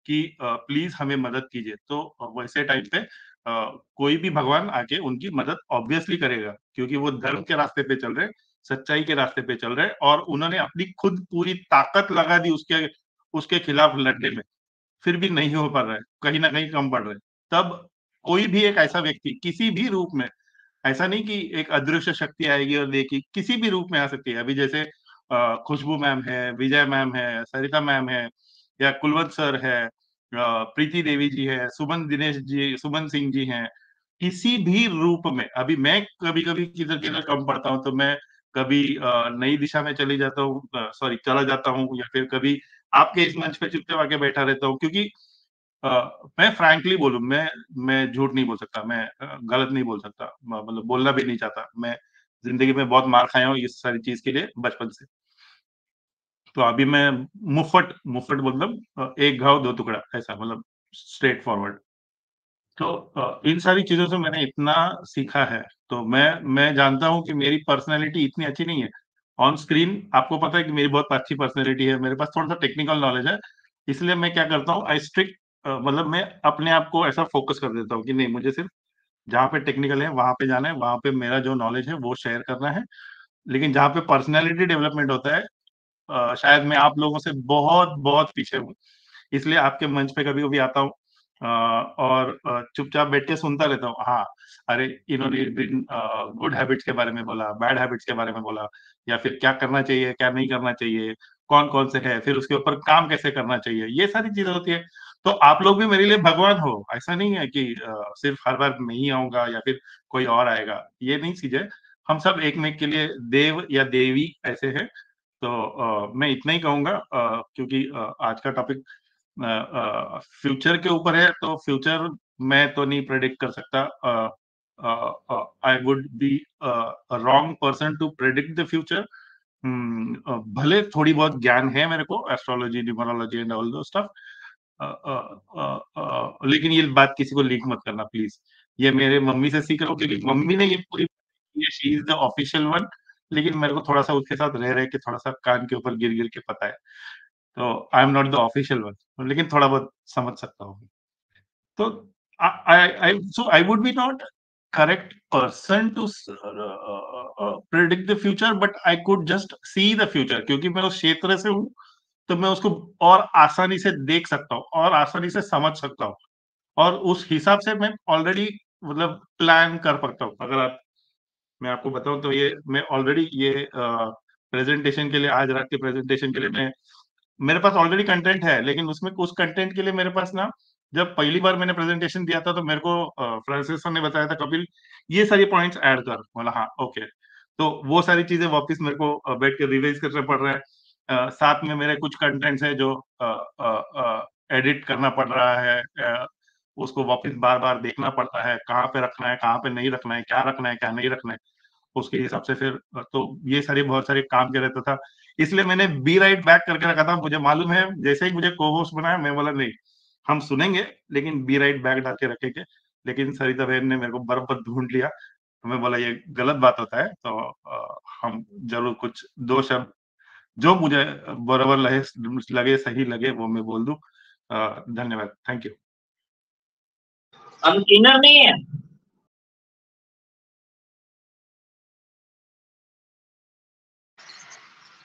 Speaker 6: कि प्लीज हमें मदद कीजिए, तो वैसे टाइम पे कोई भी भगवान आके उनकी मदद ऑब्वियसली करेगा, क्योंकि वो धर्म के रास्ते पे चल रहे, सच्चाई के रास्ते पे चल रहे, और उन्होंने अपनी खुद पूरी ताकत लगा दी उसके उसके खिलाफ लड़ने में, फिर भी नहीं हो पा रहा है, कहीं ना कहीं कम पड़ रहे। तब कोई भी एक ऐसा व्यक्ति किसी भी रूप में, ऐसा नहीं कि एक अदृश्य शक्ति आएगी और देखी, किसी भी रूप में आ सकती है। अभी जैसे खुशबू मैम है, विजय मैम है, सरिता मैम है, या कुलवंत सर है, प्रीति देवी जी है, सुमन दिनेश जी, सुमन सिंह जी हैं, किसी भी रूप में। अभी मैं कभी कभी किधर किधर कम पड़ता हूँ, तो मैं कभी नई दिशा में चली जाता हूँ, सॉरी चला जाता हूँ, या फिर कभी आपके इस मंच पे चुपचाप आके बैठा रहता हूँ, क्योंकि मैं फ्रैंकली बोलूं, मैं झूठ नहीं बोल सकता, मैं गलत नहीं बोल सकता, मतलब बोलना भी नहीं चाहता। मैं जिंदगी में बहुत मार खाया हूँ इस सारी चीज के लिए बचपन से। तो अभी मैं मुफ्फट मुफ्फट मतलब एक घाव दो टुकड़ा, ऐसा मतलब स्ट्रेट फॉरवर्ड। तो इन सारी चीजों से मैंने इतना सीखा है। तो मैं जानता हूँ कि मेरी पर्सनैलिटी इतनी अच्छी नहीं है। ऑन स्क्रीन आपको पता है कि मेरी बहुत अच्छी पर्सनैलिटी है, मेरे पास थोड़ा सा टेक्निकल नॉलेज है, इसलिए मैं क्या करता हूँ, आई स्ट्रिक्ट मतलब मैं अपने आप को ऐसा फोकस कर देता हूँ कि नहीं, मुझे सिर्फ जहाँ पे टेक्निकल है वहां पे जाना है, वहां पे मेरा जो नॉलेज है वो शेयर करना है। लेकिन जहाँ पे पर्सनैलिटी डेवलपमेंट होता है, शायद मैं आप लोगों से बहुत बहुत पीछे हूँ, इसलिए आपके मंच पे कभी कभी आता हूँ और चुपचाप बैठ के सुनता रहता हूँ। हाँ, अरे इन्होंने गुड हैबिट्स के बारे में बोला, बैड हैबिट्स के बारे में बोला, या फिर क्या करना चाहिए क्या नहीं करना चाहिए, कौन कौन से है, फिर उसके ऊपर काम कैसे करना चाहिए, ये सारी चीजें होती है। तो आप लोग भी मेरे लिए भगवान हो, ऐसा नहीं है कि सिर्फ हर बार मैं ही आऊंगा या फिर कोई और आएगा, ये नहीं चीज है। हम सब एक में के लिए देव या देवी ऐसे हैं। तो मैं इतना ही कहूंगा, क्योंकि आज का टॉपिक फ्यूचर के ऊपर है, तो फ्यूचर मैं तो नहीं प्रेडिक्ट कर सकता। I would be wrong person to predict the future. भले थोड़ी बहुत ज्ञान है मेरे को, astrology, numerology and all those stuff, लेकिन ये बात किसी को लीक मत करना प्लीज। ये मेरे मम्मी से सीख रहा हूँ, क्योंकि मम्मी ने ये पूरी, ये she is the official one, लेकिन मेरे को थोड़ा सा उसके साथ रह के थोड़ा सा कान के ऊपर गिर गिर के पता है। तो I am not the official one, लेकिन थोड़ा बहुत समझ सकता हूँ। तो आई would B not correct person to predict the future, but I could just see the future, क्योंकि मैं उस क्षेत्र से हूँ, तो मैं उसको और आसानी से देख सकता हूँ और आसानी से समझ सकता हूँ, और उस हिसाब से मैं ऑलरेडी मतलब प्लान कर सकता हूँ। अगर आप, मैं आपको बताऊं तो ये मैं ऑलरेडी ये प्रेजेंटेशन के लिए, आज रात के प्रेजेंटेशन के लिए मैं, मेरे पास ऑलरेडी कंटेंट है, लेकिन उसमें उस कंटेंट के लिए मेरे पास ना, जब पहली बार मैंने प्रेजेंटेशन दिया था तो मेरे को फ्रांसिस सर ने बताया था, कपिल ये सारी पॉइंट्स ऐड कर, बोला हाँ ओके। तो वो सारी चीजें वापस मेरे को बैठ के रिवाइज करना पड़ रहा है। साथ में मेरे कुछ कंटेंट्स है जो एडिट करना पड़ रहा है, उसको वापस बार बार देखना पड़ता है, कहाँ पे रखना है कहाँ पे नहीं रखना है, क्या नहीं रखना है, उसके हिसाब से फिर तो ये सारे बहुत सारे काम कर रहता था। इसलिए मैंने बी राइट बैक करके रखा था। मुझे मालूम है जैसे ही मुझे को होस्ट बनाया, मैं बोला नहीं, हम सुनेंगे लेकिन बी राइट बैक डाल के रखेंगे। लेकिन सरिता बहन ने मेरे को बराबर ढूंढ लिया, तो मैं बोला ये गलत बात होता है, तो हम जरूर कुछ दो शब्द जो मुझे बराबर लगे सही लगे वो मैं बोल दूं। धन्यवाद, थैंक यू।
Speaker 7: हम किनर नहीं है।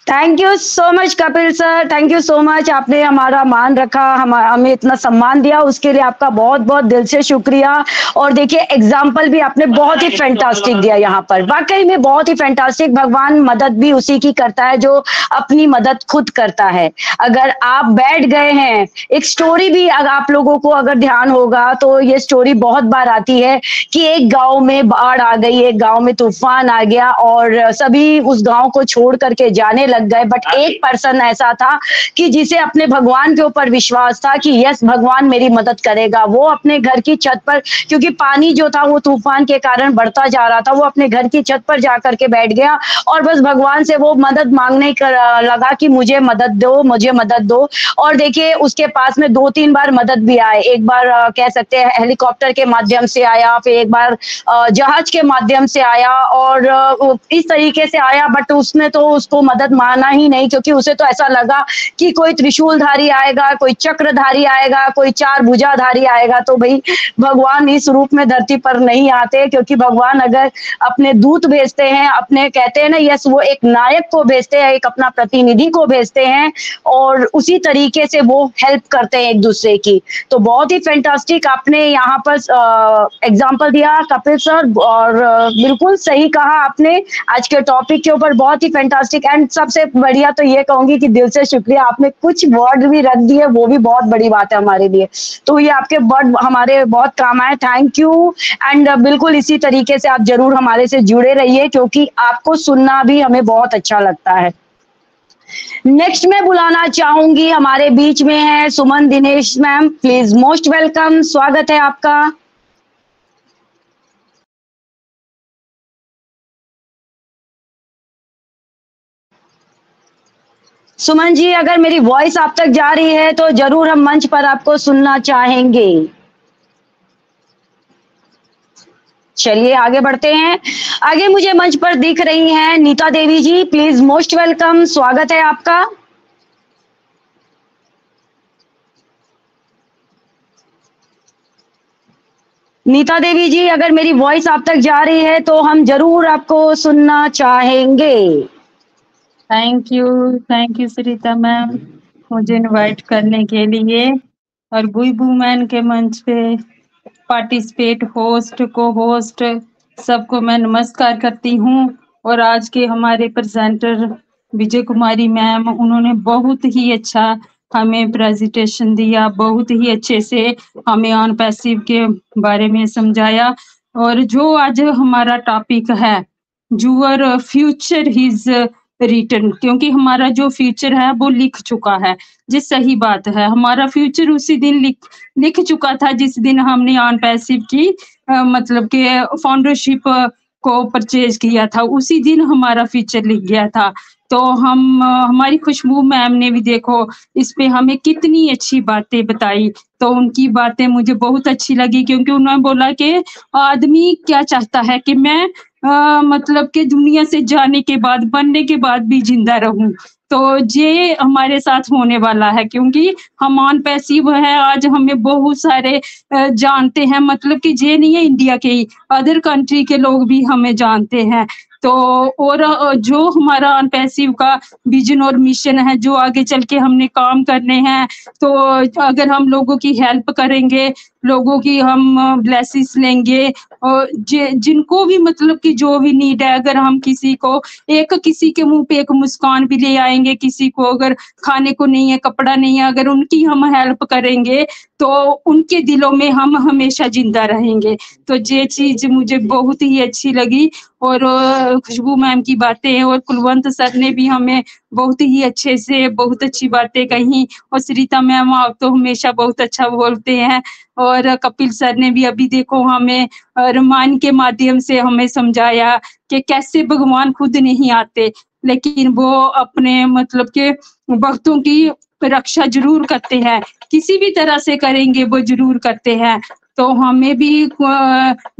Speaker 4: Thank you so much Kapil sir, thank you so much, आपने हमारा मान रखा, हमें इतना सम्मान दिया, उसके लिए आपका बहुत बहुत दिल से शुक्रिया। और देखिए एग्जाम्पल भी आपने बहुत ही फैंटास्टिक दिया यहाँ पर, वाकई में बहुत ही फैंटास्टिक। भगवान मदद भी उसी की करता है जो अपनी मदद खुद करता है। अगर आप बैठ गए हैं, एक स्टोरी भी अगर आप लोगों को अगर ध्यान होगा तो ये स्टोरी बहुत बार आती है कि एक गाँव में बाढ़ आ गई, एक गाँव में तूफान आ गया और सभी उस गाँव को छोड़ करके जाने लग गए, बट एक पर्सन ऐसा था कि जिसे अपने भगवान के ऊपर विश्वास था कि यस भगवान मेरी मदद करेगा। वो अपने घर की छत पर, क्योंकि पानी जो था वो तूफान के कारण बढ़ता जा रहा था, वो अपने घर की छत पर जाकर के बैठ गया और बस भगवान से वो मदद मांगने लगा कि मुझे मदद दो, मुझे मदद दो। और देखिए उसके पास में 2-3 बार मदद भी आए, एक बार कह सकते हैं हेलीकॉप्टर के माध्यम से आया, फिर एक बार जहाज के माध्यम से आया, और इस तरीके से आया, बट उसने तो उसको मदद माना ही नहीं, क्योंकि उसे तो ऐसा लगा कि कोई त्रिशूलधारी आएगा, कोई चक्रधारी आएगा, कोई 4 भुजाधारी आएगा। तो भाई भगवान इस रूप में धरती पर नहीं आते, क्योंकि भगवान अगर अपने दूत भेजते हैं, अपने कहते हैं ना यस, वो एक नायक को भेजते हैं, एक अपना प्रतिनिधि को भेजते हैं, और उसी तरीके से वो हेल्प करते हैं एक दूसरे की। तो बहुत ही फैंटास्टिक आपने यहाँ पर एग्जाम्पल दिया कपिल सर, और बिल्कुल सही कहा आपने आज के टॉपिक के ऊपर, बहुत ही फैंटास्टिक। एंड सबसे बढ़िया तो ये कहूंगी कि दिल से शुक्रिया, आपने कुछ वर्ड भी रख दिए, वो भी बहुत बड़ी बात है हमारे लिए, तो ये आपके वर्ड हमारे बहुत काम आए, थैंक यू। एंड बिल्कुल इसी तरीके से आप जरूर हमारे से जुड़े रहिए, क्योंकि आपको सुनना भी हमें बहुत अच्छा लगता है। नेक्स्ट मैं बुलाना चाहूंगी, हमारे बीच में है Suman Dinesh ma'am, please most welcome, स्वागत है आपका। सुमन जी, अगर मेरी वॉइस आप तक जा रही है तो जरूर हम मंच पर आपको सुनना चाहेंगे। चलिए आगे बढ़ते हैं। आगे मुझे मंच पर दिख रही हैं नीता देवी जी, प्लीज मोस्ट वेलकम, स्वागत है आपका। नीता देवी जी, अगर मेरी वॉइस आप तक जा रही है तो हम जरूर आपको सुनना चाहेंगे।
Speaker 7: थैंक यू सरिता मैम, मुझे इनवाइट करने के लिए और वी वुमेन के मंच पे पार्टिसिपेट, होस्ट, को होस्ट सबको मैं नमस्कार करती हूँ। और आज के हमारे प्रेजेंटर विजय कुमारी मैम, उन्होंने बहुत ही अच्छा हमें प्रेजेंटेशन दिया, बहुत ही अच्छे से हमें ऑन पैसिव के बारे में समझाया। और जो आज हमारा टॉपिक है, यूअर फ्यूचर इज रिटन, क्योंकि हमारा जो फ्यूचर है वो लिख चुका है। जी सही बात है, हमारा फ्यूचर उसी दिन लिख चुका था जिस दिन हमने ऑन पैसिव की मतलब के फाउंडरशिप को परचेज किया था, उसी दिन हमारा फ्यूचर लिख गया था। तो हमारी खुशबू मैम ने भी देखो इस पे हमें कितनी अच्छी बातें बताई, तो उनकी बातें मुझे बहुत अच्छी लगी, क्योंकि उन्होंने बोला कि आदमी क्या चाहता है कि मैं मतलब कि दुनिया से जाने के बाद, बनने के बाद भी जिंदा रहूं। तो ये हमारे साथ होने वाला है, क्योंकि हम ऑन पैसिव है। आज हमें बहुत सारे जानते हैं, मतलब कि ये नहीं है इंडिया के ही, अदर कंट्री के लोग भी हमें जानते हैं। तो और जो हमारा ऑन पैसिव का विजन और मिशन है, जो आगे चल के हमने काम करने हैं, तो अगर हम लोगों की हेल्प करेंगे, लोगों की हम ब्लेसिंग्स लेंगे, और जिनको भी मतलब कि जो भी नीड है, अगर हम किसी के मुंह पे एक मुस्कान भी ले आएंगे, किसी को अगर खाने को नहीं है, कपड़ा नहीं है, अगर उनकी हम हेल्प करेंगे तो उनके दिलों में हम हमेशा जिंदा रहेंगे। तो ये चीज मुझे बहुत ही अच्छी लगी। और खुशबू मैम की बातें और कुलवंत सर ने भी हमें बहुत ही अच्छे से बहुत अच्छी बातें कही। और सरिता मैम आप तो हमेशा बहुत अच्छा बोलते हैं। और कपिल सर ने भी अभी देखो हमें रामायण के माध्यम से हमें समझाया कि कैसे भगवान खुद नहीं आते, लेकिन वो अपने मतलब के भक्तों की रक्षा जरूर करते हैं, किसी भी तरह से करेंगे वो जरूर करते हैं। तो हमें भी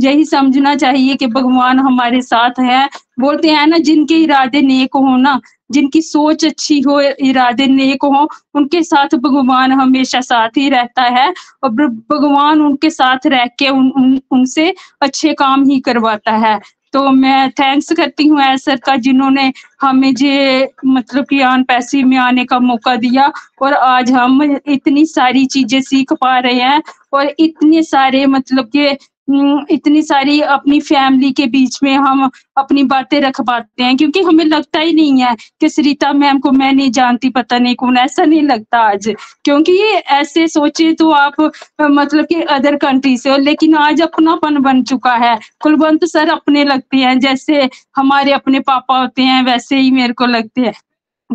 Speaker 7: यही समझना चाहिए कि भगवान हमारे साथ है। बोलते हैं ना, जिनके इरादे नेक हो ना, जिनकी सोच अच्छी हो, इरादे नेक हो, उनके साथ भगवान हमेशा साथ ही रहता है। और भगवान उनके साथ रह के उनसे अच्छे काम ही करवाता है। तो मैं थैंक्स करती हूँ सर का, जिन्होंने हमें ये मतलब कि ऑन पैसिव में आने का मौका दिया। और आज हम इतनी सारी चीजें सीख पा रहे हैं, और इतने सारे मतलब कि इतनी सारी अपनी फैमिली के बीच में हम अपनी बातें रख पाते हैं, क्योंकि हमें लगता ही नहीं है कि सरिता मैम को मैं नहीं जानती, पता नहीं कौन, ऐसा नहीं लगता आज। क्योंकि ये ऐसे सोचे तो आप मतलब कि अदर कंट्री से हो, लेकिन आज अपनापन बन चुका है। कुलवंत सर अपने लगते हैं, जैसे हमारे अपने पापा होते हैं वैसे ही मेरे को लगते हैं।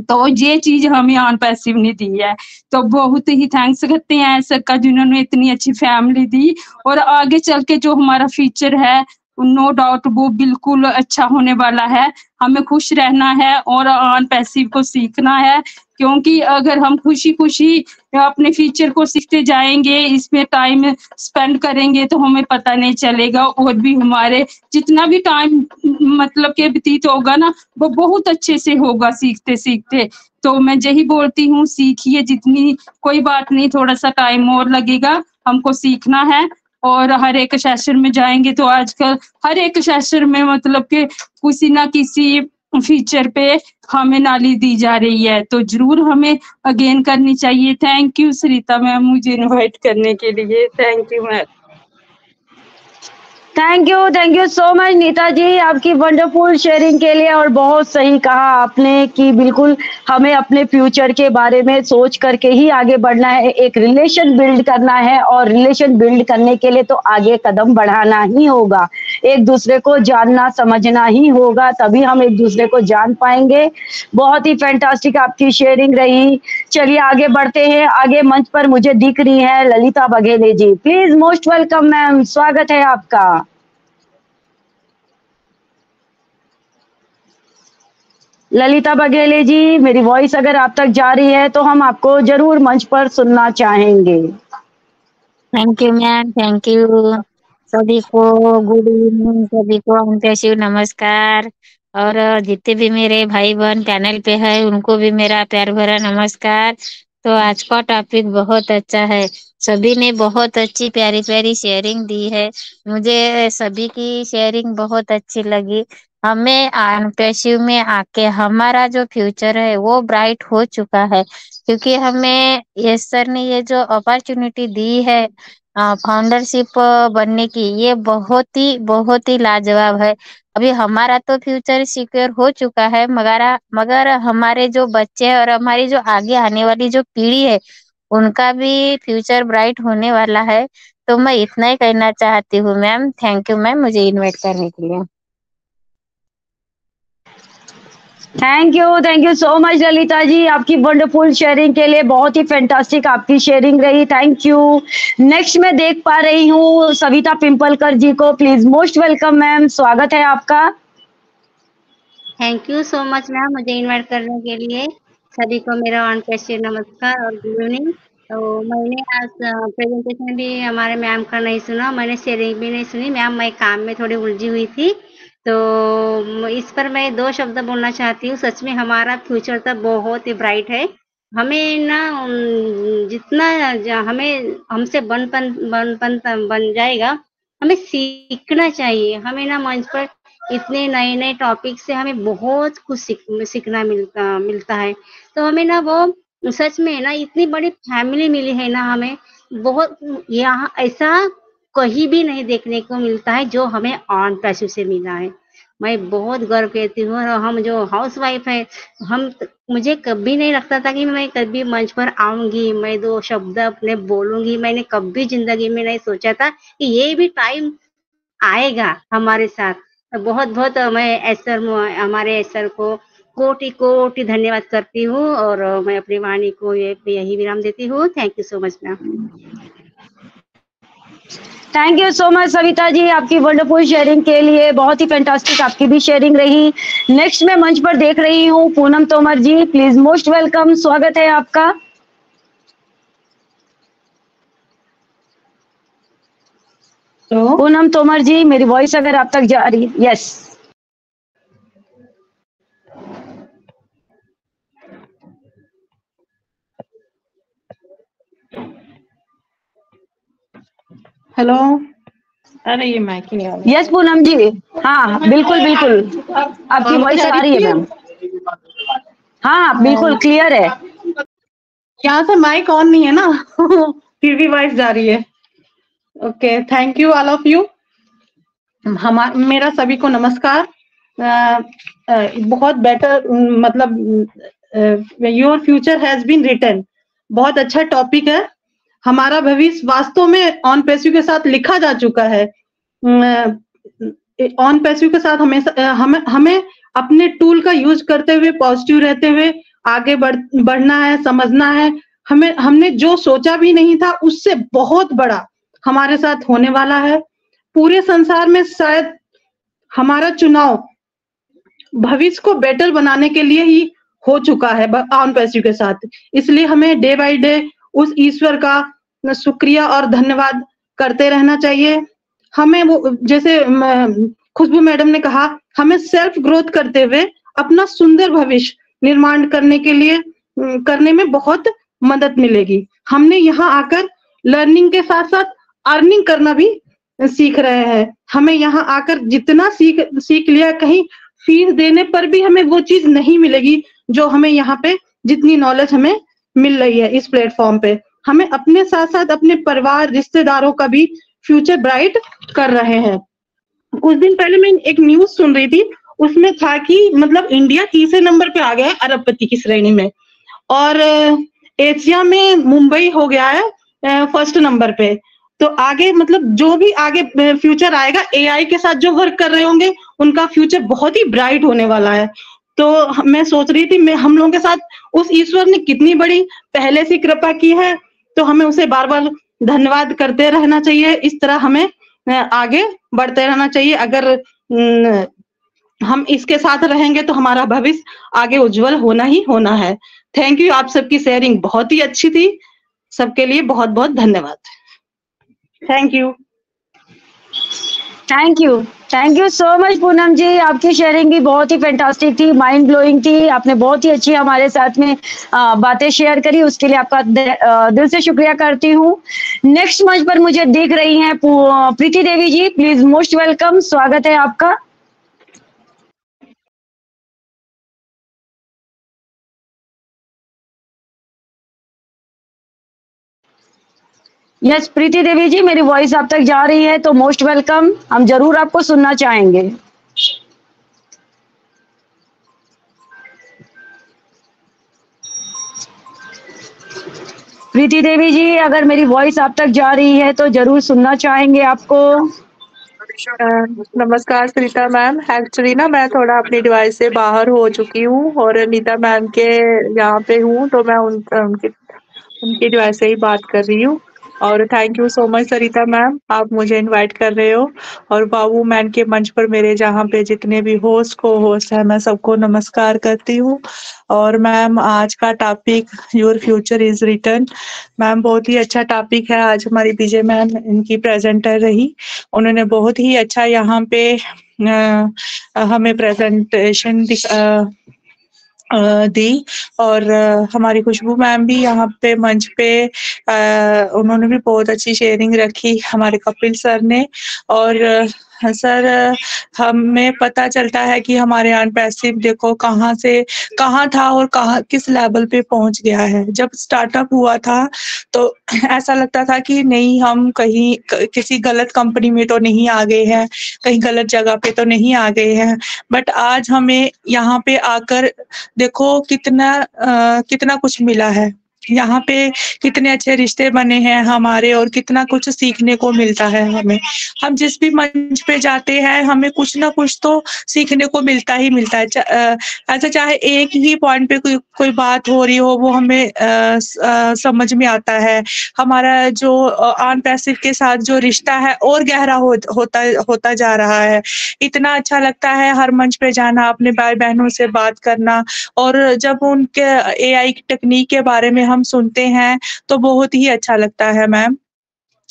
Speaker 7: तो ये चीज हमें ऑन पैसिव ने दी है। तो बहुत ही थैंक्स करते हैं सर का, जिन्होंने इतनी अच्छी फैमिली दी। और आगे चल के जो हमारा फ्यूचर है, नो डाउट वो बिल्कुल अच्छा होने वाला है। हमें खुश रहना है और ऑन पैसिव को सीखना है, क्योंकि अगर हम खुशी खुशी अपने फ्यूचर को सीखते जाएंगे, इसमें टाइम स्पेंड करेंगे, तो हमें पता नहीं चलेगा। और भी हमारे जितना भी टाइम मतलब के व्यतीत होगा ना, वो बहुत अच्छे से होगा सीखते सीखते। तो मैं यही बोलती हूँ, सीखिए जितनी, कोई बात नहीं, थोड़ा सा टाइम और लगेगा, हमको सीखना है। और हर एक सेशन में जाएंगे तो आजकल हर एक सेशन में मतलब कि किसी ना किसी फीचर पे हमें नाली दी जा रही है, तो जरूर हमें अगेन करनी चाहिए। थैंक यू सरिता मैम मुझे इनवाइट करने के लिए। Thank you ma'am.
Speaker 4: Thank you so much Neeta ji, आपकी वंडरफुल शेयरिंग के लिए। और बहुत सही कहा आपने कि बिल्कुल हमें अपने फ्यूचर के बारे में सोच करके ही आगे बढ़ना है, एक रिलेशन बिल्ड करना है, और रिलेशन बिल्ड करने के लिए तो आगे कदम बढ़ाना ही होगा, एक दूसरे को जानना समझना ही होगा, तभी हम एक दूसरे को जान पाएंगे। बहुत ही फैंटास्टिक आपकी शेयरिंग रही। चलिए आगे बढ़ते हैं। आगे मंच पर मुझे दिख रही है ललिता बघेले जी, प्लीज मोस्ट वेलकम मैम, स्वागत है आपका। ललिता बघेले जी, मेरी वॉइस अगर आप तक जा रही है तो हम आपको जरूर मंच पर सुनना चाहेंगे।
Speaker 8: Thank you ma'am, thank you. सभी को गुड इवनिंग, सभी को अंत्यशु नमस्कार। और जितने भी मेरे भाई बहन पैनल पे है उनको भी मेरा प्यार भरा नमस्कार। तो आज का टॉपिक बहुत अच्छा है, सभी ने बहुत अच्छी प्यारी प्यारी शेयरिंग दी है, मुझे सभी की शेयरिंग बहुत अच्छी लगी। हमें अंत्यशु में आके हमारा जो फ्यूचर है वो ब्राइट हो चुका है, क्योंकि हमें यस सर ने ये जो अपॉर्चुनिटी दी है फाउंडरशिप बनने की, ये बहुत ही लाजवाब है। अभी हमारा तो फ्यूचर सिक्योर हो चुका है, मगर हमारे जो बच्चे हैं और हमारी जो आगे आने वाली जो पीढ़ी है उनका भी फ्यूचर ब्राइट होने वाला है। तो मैं इतना ही कहना चाहती हूँ मैम। थैंक यू मैम मुझे इनवाइट करने के लिए।
Speaker 4: Thank you so much Lalita ji, आपकी वंडरफुल शेयरिंग के लिए। बहुत ही फैंटास्टिक आपकी शेयरिंग रही, थैंक यू। नेक्स्ट मैं देख पा रही हूँ सविता पिंपलकर जी को, प्लीज मोस्ट वेलकम मैम, स्वागत है आपका।
Speaker 9: Thank you so much ma'am मुझे इनवाइट करने के लिए। सभी को मेरा अंत्येष्टि नमस्कार और गुड इवनिंग। तो मैंने आज प्रेजेंटेशन भी हमारे मैम का नहीं सुना, मैंने शेयरिंग भी नहीं सुनी मैम, मैं काम में थोड़ी उलझी हुई थी। तो इस पर मैं 2 शब्द बोलना चाहती हूँ। सच में हमारा फ्यूचर तो बहुत ही ब्राइट है। हमें ना जितना हमें हमसे बन जाएगा, हमें सीखना चाहिए। हमें ना मंच पर इतने नए नए टॉपिक से हमें बहुत कुछ सीखना मिलता है। तो हमें ना वो सच में ना इतनी बड़ी फैमिली मिली है ना हमें, बहुत यहाँ ऐसा कहीं भी नहीं देखने को मिलता है जो हमें अंत्येष्टि से मिला है। मैं बहुत गर्व करती हूँ। और हम जो हाउस वाइफ है, मुझे कभी नहीं लगता था कि मैं कभी मंच पर आऊंगी, मैं 2 शब्द अपने बोलूंगी। मैंने कभी जिंदगी में नहीं सोचा था कि ये भी टाइम आएगा हमारे साथ। बहुत बहुत मैं हमारे सर को कोटि कोटि धन्यवाद करती हूँ और मैं अपनी वाणी को यही विराम देती हूँ। Thank you so much ma'am.
Speaker 4: Thank you so much Savita ji आपकी वंडरफुल शेयरिंग के लिए, बहुत ही फैंटास्टिक आपकी भी शेयरिंग रही। नेक्स्ट मैं मंच पर देख रही हूँ पूनम तोमर जी, प्लीज मोस्ट वेलकम, स्वागत है आपका।
Speaker 10: तो
Speaker 4: पूनम तोमर जी, मेरी वॉइस अगर आप तक जा रही है? यस।
Speaker 10: हेलो, अरे ये माइक ही नहीं आ रहा।
Speaker 4: यस पूनम जी, हाँ बिल्कुल बिल्कुल आपकी वॉइस आ रही है मैम। हाँ बिल्कुल क्लियर है।
Speaker 10: यहाँ से माइक ऑन नहीं है ना फिर भी वॉइस जा रही है। Okay, thank you all of you. मेरा सभी को नमस्कार। बहुत बेटर, मतलब your future has been written, बहुत अच्छा टॉपिक है। हमारा भविष्य वास्तव में ऑन पैसिव के साथ लिखा जा चुका है। ऑन पैसिव के साथ हमेशा हमें अपने टूल का यूज करते हुए पॉजिटिव रहते हुए आगे बढ़ना है, समझना है। हमने जो सोचा भी नहीं था उससे बहुत बड़ा हमारे साथ होने वाला है। पूरे संसार में शायद हमारा चुनाव भविष्य को बेटर बनाने के लिए ही हो चुका है ऑन पैसिव के साथ। इसलिए हमें डे बाय डे उस ईश्वर का शुक्रिया और धन्यवाद करते रहना चाहिए। हमें वो, जैसे खुशबू मैडम ने कहा, हमें सेल्फ ग्रोथ करते हुए अपना सुंदर भविष्य निर्माण करने में बहुत मदद मिलेगी। हमने यहाँ आकर लर्निंग के साथ साथ अर्निंग करना भी सीख रहे हैं। हमें यहाँ आकर जितना सीख लिया, कहीं फीस देने पर भी हमें वो चीज नहीं मिलेगी जो हमें यहाँ पे जितनी नॉलेज हमें मिल रही है इस प्लेटफॉर्म पे। हमें अपने साथ साथ अपने परिवार, रिश्तेदारों का भी फ्यूचर ब्राइट कर रहे हैं। कुछ दिन पहले मैं एक न्यूज सुन रही थी, उसमें था कि मतलब इंडिया तीसरे नंबर पे आ गया है अरबपति की श्रेणी में, और एशिया में मुंबई हो गया है फर्स्ट नंबर पे। तो आगे मतलब जो भी आगे फ्यूचर आएगा, एआई के साथ जो वर्क कर रहे होंगे उनका फ्यूचर बहुत ही ब्राइट होने वाला है। तो मैं सोच रही थी, हम लोगों के साथ उस ईश्वर ने कितनी बड़ी पहले से कृपा की है, तो हमें उसे बार बार धन्यवाद करते रहना चाहिए। इस तरह हमें आगे बढ़ते रहना चाहिए। अगर हम इसके साथ रहेंगे तो हमारा भविष्य आगे उज्जवल होना ही होना है। थैंक यू, आप सबकी शेयरिंग बहुत ही अच्छी थी। सबके लिए बहुत बहुत धन्यवाद। Thank you.
Speaker 4: Thank you so much Poonam ji. आपकी शेयरिंग भी बहुत ही फैंटास्टिक थी, माइंड ब्लोइंग थी। आपने बहुत ही अच्छी हमारे साथ में बातें शेयर करी, उसके लिए आपका दिल से शुक्रिया करती हूँ। नेक्स्ट मंच पर मुझे देख रही हैं प्रीति देवी जी, प्लीज मोस्ट वेलकम, स्वागत है आपका। यस प्रीति देवी जी, मेरी वॉइस आप तक जा रही है तो मोस्ट वेलकम, हम जरूर आपको सुनना चाहेंगे। प्रीति देवी जी, अगर मेरी वॉइस आप तक जा रही है तो जरूर सुनना चाहेंगे आपको।
Speaker 11: नमस्कार सरिता मैम। एक्चुअली ना मैं थोड़ा अपनी डिवाइस से बाहर हो चुकी हूँ और नीता मैम के यहाँ पे हूँ, तो मैं उनकी डिवाइस से ही बात कर रही हूँ। और thank you so much Sarita ma'am, आप मुझे इनवाइट कर रहे हो। और बाबू मैन के मंच पर मेरे जहाँ पे जितने भी होस्ट को होस्ट है, मैं सबको नमस्कार करती हूँ। और मैम आज का topic your future is written, ma'am बहुत ही अच्छा टॉपिक है। आज हमारी विजय मैम इनकी प्रेजेंटर रही, उन्होंने बहुत ही अच्छा यहाँ पे हमें प्रेजेंटेशन दी। और हमारी खुशबू मैम भी यहाँ पे मंच पे उन्होंने भी बहुत अच्छी शेयरिंग रखी, हमारे कपिल सर ने। और सर हमें पता चलता है कि हमारे अन पैसिव देखो कहाँ से कहाँ था और कहाँ किस लेवल पे पहुंच गया है। जब स्टार्टअप हुआ था तो ऐसा लगता था कि नहीं हम कहीं किसी गलत कंपनी में तो नहीं आ गए हैं, कहीं गलत जगह पे तो नहीं आ गए हैं। बट आज हमें यहाँ पे आकर देखो कितना कुछ मिला है। यहाँ पे कितने अच्छे रिश्ते बने हैं हमारे और कितना कुछ सीखने को मिलता है हमें। हम जिस भी मंच पे जाते हैं हमें कुछ ना कुछ तो सीखने को मिलता ही मिलता है। ऐसा चाहे एक ही पॉइंट पे कोई बात हो रही हो वो हमें समझ में आता है। हमारा जो ऑन पैसिव के साथ जो रिश्ता है और गहरा होता जा रहा है। इतना अच्छा लगता है हर मंच पे जाना, अपने भाई बहनों से बात करना। और जब उनके एआई की टेक्निक के बारे में हम सुनते हैं तो बहुत ही अच्छा लगता है मैम,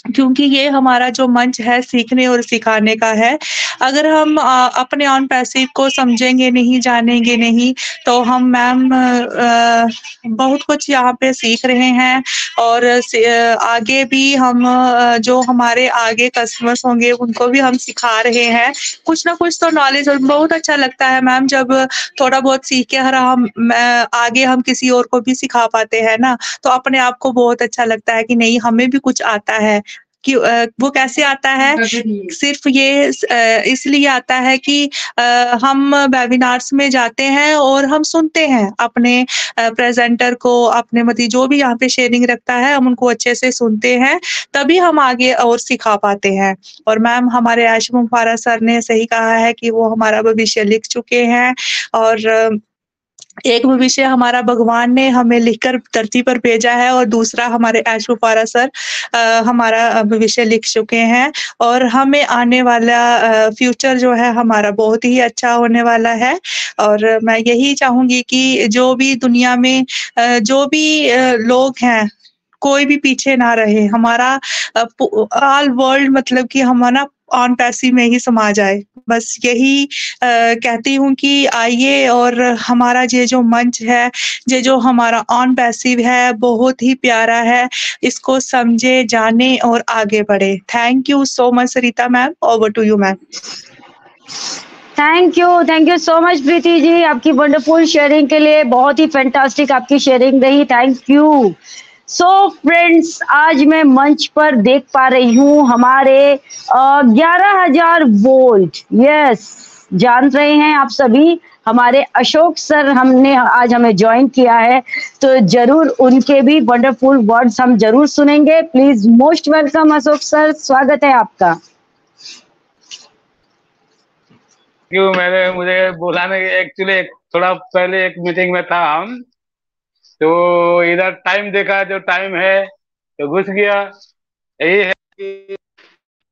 Speaker 11: क्योंकि ये हमारा जो मंच है सीखने और सिखाने का है। अगर हम अपने ऑन पैसिव को समझेंगे नहीं, जानेंगे नहीं, तो हम मैम बहुत कुछ यहाँ पे सीख रहे हैं। और आगे भी हम जो हमारे आगे कस्टमर्स होंगे उनको भी हम सिखा रहे हैं कुछ ना कुछ तो नॉलेज। और बहुत अच्छा लगता है मैम जब थोड़ा बहुत सीख के हम आगे हम किसी और को भी सिखा पाते हैं ना, तो अपने आप को बहुत अच्छा लगता है कि नहीं हमें भी कुछ आता है। कि वो कैसे आता है, सिर्फ ये इसलिए आता है कि हम वेबिनार्स में जाते हैं और हम सुनते हैं अपने प्रेजेंटर को, अपने मतलब जो भी यहाँ पे शेयरिंग रखता है हम उनको अच्छे से सुनते हैं, तभी हम आगे और सिखा पाते हैं। और मैम हमारे आशुम फारा सर ने सही कहा है कि वो हमारा भविष्य लिख चुके हैं। और एक भविष्य हमारा भगवान ने हमें लिखकर धरती पर भेजा है और दूसरा हमारे ऐशुफारा सर हमारा भविष्य लिख चुके हैं। और हमें आने वाला फ्यूचर जो है हमारा बहुत ही अच्छा होने वाला है। और मैं यही चाहूंगी कि जो भी दुनिया में जो भी लोग हैं कोई भी पीछे ना रहे, हमारा ऑल वर्ल्ड मतलब कि हमारा ऑन पैसिव में ही समा जाए। बस यही कहती हूँ कि आइए और हमारा ये जो मंच है, ये जो हमारा ऑन पैसिव है बहुत ही प्यारा है, इसको समझे, जाने और आगे बढ़े। Thank you so much Sarita ma'am, over to you ma'am.
Speaker 4: Thank you so much Preeti ji, आपकी वंडरफुल शेयरिंग के लिए। बहुत ही फैंटास्टिक आपकी शेयरिंग रही, थैंक यू। सो फ्रेंड्स, आज मैं मंच पर देख पा रही हूँ हमारे 11,000 वोल्ट, यस जान रहे हैं आप सभी, हमारे अशोक सर हमने आज हमें ज्वाइन किया है, तो जरूर उनके भी वंडरफुल वर्ड्स हम जरूर सुनेंगे। Please most welcome Ashok sir, स्वागत है आपका।
Speaker 12: क्यों मुझे बुलाने, एक्चुअली थोड़ा पहले एक मीटिंग में था हम, तो इधर टाइम देखा, जो टाइम है तो घुस गया। यही है कि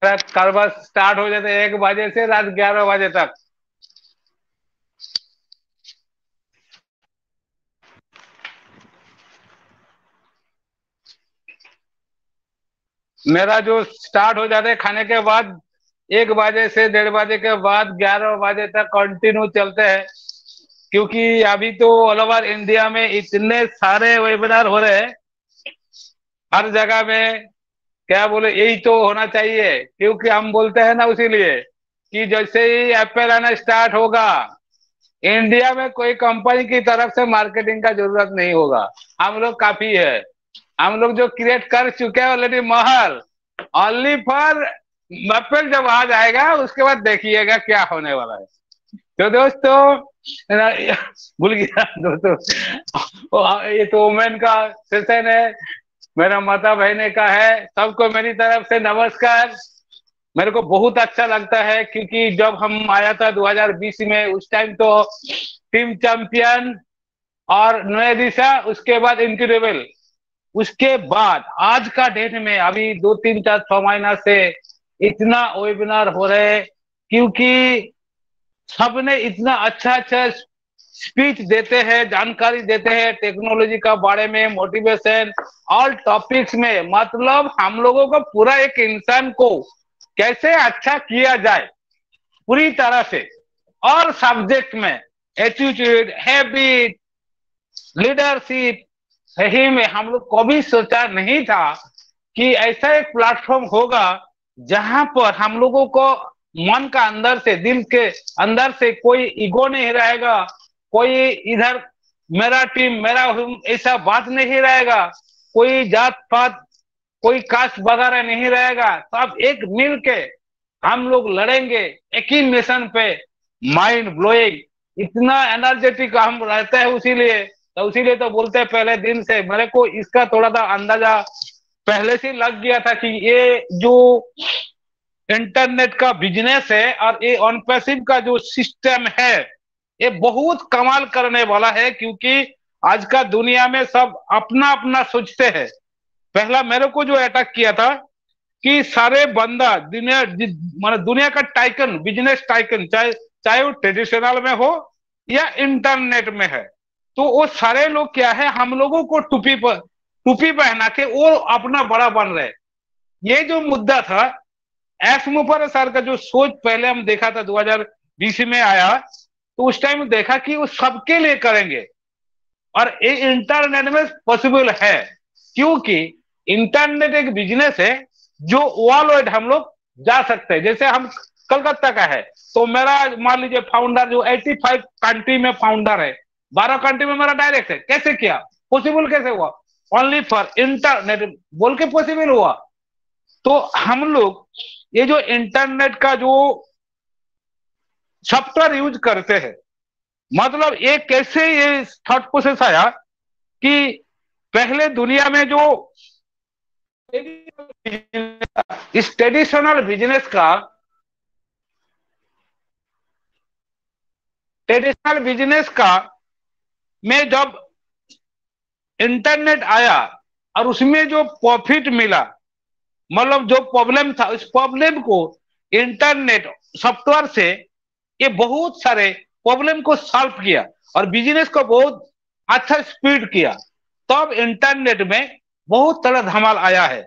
Speaker 12: कारोबार स्टार्ट हो जाता है 1 बजे से रात 11 बजे तक। मेरा जो स्टार्ट हो जाता है खाने के बाद 1 बजे से 1:30 बजे के बाद 11 बजे तक कंटिन्यू चलते हैं, क्योंकि अभी तो ऑल ओवर इंडिया में इतने सारे वेबिनार हो रहे हैं, हर जगह में क्या बोले, यही तो होना चाहिए। क्योंकि हम बोलते हैं ना उसीलिए कि जैसे ही एप्पल आना स्टार्ट होगा, इंडिया में कोई कंपनी की तरफ से मार्केटिंग का जरूरत नहीं होगा, हम लोग काफी है। हम लोग जो क्रिएट कर चुके हैं already Mahal, only for Apple जब आ जाएगा उसके बाद देखिएगा क्या होने वाला है। तो दोस्तों भूल गया दोस्तों, ये तो वुमेन का सेशन है, मेरा माता बहने का है। सबको मेरी तरफ से नमस्कार। मेरे को बहुत अच्छा लगता है क्योंकि जब हम आया था 2020 में, उस टाइम तो टीम चैंपियन और नए दिशा, उसके बाद इनक्रेडिबल, उसके बाद आज का डेट में अभी 2, 3, 4, 6 महीना से इतना वेबिनार हो रहे, क्योंकि सबने इतना अच्छा अच्छा स्पीच देते हैं, जानकारी देते हैं टेक्नोलॉजी का बारे में, मोटिवेशन, ऑल टॉपिक्स में। मतलब हम लोगों को पूरा एक इंसान को कैसे अच्छा किया जाए पूरी तरह से, और सब्जेक्ट में एटीट्यूड, हैबिट, लीडरशिप, सही में हम लोग कभी सोचा नहीं था कि ऐसा एक प्लेटफॉर्म होगा जहां पर हम लोगों को मन का अंदर से, दिल के अंदर से कोई ईगो नहीं रहेगा, कोई इधर मेरा टीम मेरा ऐसा बात नहीं रहेगा, कोई जात पात कोई कास्ट वगैरह नहीं रहेगा। सब एक मिल के हम लोग लड़ेंगे एक ही मिशन पे। माइंड ब्लोइंग, इतना एनर्जेटिक हम रहते हैं, उसीलिए तो बोलते हैं पहले दिन से मेरे को इसका थोड़ा सा अंदाजा पहले से लग गया था कि ये जो इंटरनेट का बिजनेस है और ये ऑन पैसिव का जो सिस्टम है, ये बहुत कमाल करने वाला है। क्योंकि आज का दुनिया में सब अपना अपना सोचते हैं। पहला मेरे को जो अटैक किया था कि सारे बंदा दुनिया का टाइकन, बिजनेस टाइकन, चाहे वो ट्रेडिशनल में हो या इंटरनेट में है, तो वो सारे लोग क्या है, हम लोगों को टोपी पहना के वो अपना बड़ा बन रहे। ये जो मुद्दा था, एस मुफर सर का जो सोच पहले हम देखा था 2020 में आया, तो उस टाइम देखा कि वो सबके लिए करेंगे और ये इंटरनेट में पॉसिबल है। क्योंकि इंटरनेट एक बिजनेस है जो वर्ल्ड वाइड हम लोग जा सकते हैं। जैसे हम कलकत्ता का है, तो मेरा मान लीजिए फाउंडर जो 85 कंट्री में फाउंडर है, 12 कंट्री में मेरा डायरेक्ट है। कैसे किया, पॉसिबल कैसे हुआ? ओनली फॉर इंटरनेट बोल के पॉसिबल हुआ। तो हम लोग ये जो इंटरनेट का जो सॉफ्टवेयर यूज करते हैं, मतलब ये कैसे ये थॉट प्रोसेस आया कि पहले दुनिया में जो इस ट्रेडिशनल बिजनेस का में जब इंटरनेट आया और उसमें जो प्रॉफिट मिला, मतलब जो प्रॉब्लम था, उस प्रॉब्लम को इंटरनेट सॉफ्टवेयर से ये बहुत सारे प्रॉब्लम को सॉल्व किया और बिजनेस को बहुत अच्छा स्पीड किया। तब इंटरनेट में बहुत तरह धमाल आया है।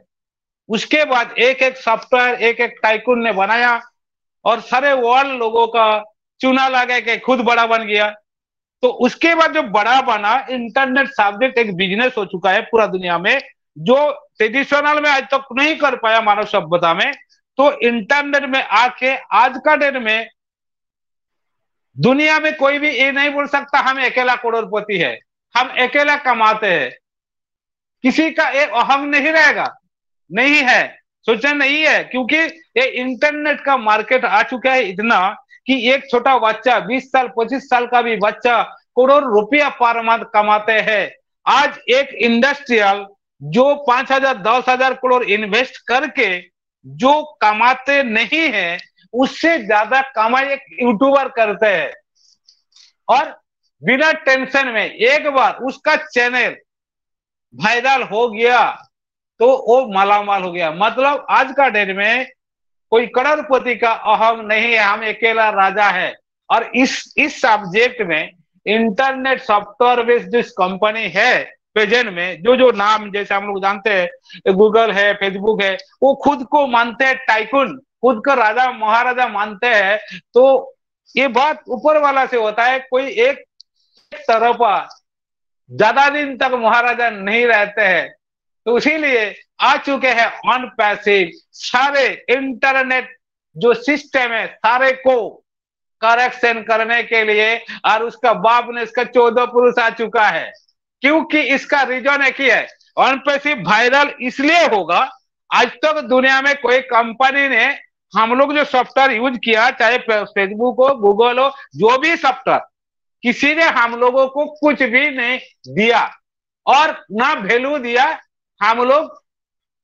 Speaker 12: उसके बाद एक एक सॉफ्टवेयर एक एक टाइकून ने बनाया और सारे वर्ल्ड लोगों का चुना लगा के खुद बड़ा बन गया। तो उसके बाद जो बड़ा बना, इंटरनेट सब्जेक्ट एक बिजनेस हो चुका है पूरा दुनिया में, जो ट्रेडिशनल में आज तक नहीं कर पाया मानव सभ्यता में। तो इंटरनेट में आके आज का डेट में दुनिया में कोई भी ये नहीं बोल सकता हम अकेला करोड़पति है, हम अकेला कमाते हैं। किसी का एक अहम नहीं रहेगा, नहीं है, सोचा नहीं है। क्योंकि ये इंटरनेट का मार्केट आ चुका है इतना कि एक छोटा बच्चा 20 साल 25 साल का भी बच्चा करोड़ रुपया पर मंथ कमाते हैं। आज एक इंडस्ट्रियल जो 5,000 10,000 करोड़ इन्वेस्ट करके जो कमाते नहीं है, उससे ज्यादा कमाई एक यूट्यूबर करते हैं। और बिना टेंशन में एक बार उसका चैनल वायरल हो गया तो वो मालामाल हो गया। मतलब आज का डेट में कोई करोड़पति का अहम नहीं है, हम अकेला राजा है। और इस सब्जेक्ट में इंटरनेट सॉफ्टवेयर बेस्ड जिस कंपनी है प्रेजेंट में, जो नाम जैसे हम लोग जानते हैं, गूगल है, फेसबुक है, वो खुद को मानते हैं टाइकून, खुद को राजा महाराजा मानते हैं, तो ये बात ऊपर वाला से होता है। कोई एक तरफा ज्यादा दिन तक महाराजा नहीं रहते हैं, तो इसीलिए आ चुके हैं ऑन पैसिव। सारे इंटरनेट जो सिस्टम है सारे को करेक्शन करने के लिए, और उसका बाप ने इसका 14 पुरुष आ चुका है। क्योंकि इसका रीजन एक ही है, ऑन पैसिव वायरल इसलिए होगा, आज तक दुनिया में कोई कंपनी ने हम लोग जो सॉफ्टवेयर यूज किया, चाहे फेसबुक हो, गूगल हो, जो भी सॉफ्टवेयर, किसी ने हम लोगों को कुछ भी नहीं दिया और ना वैल्यू दिया। हम लोग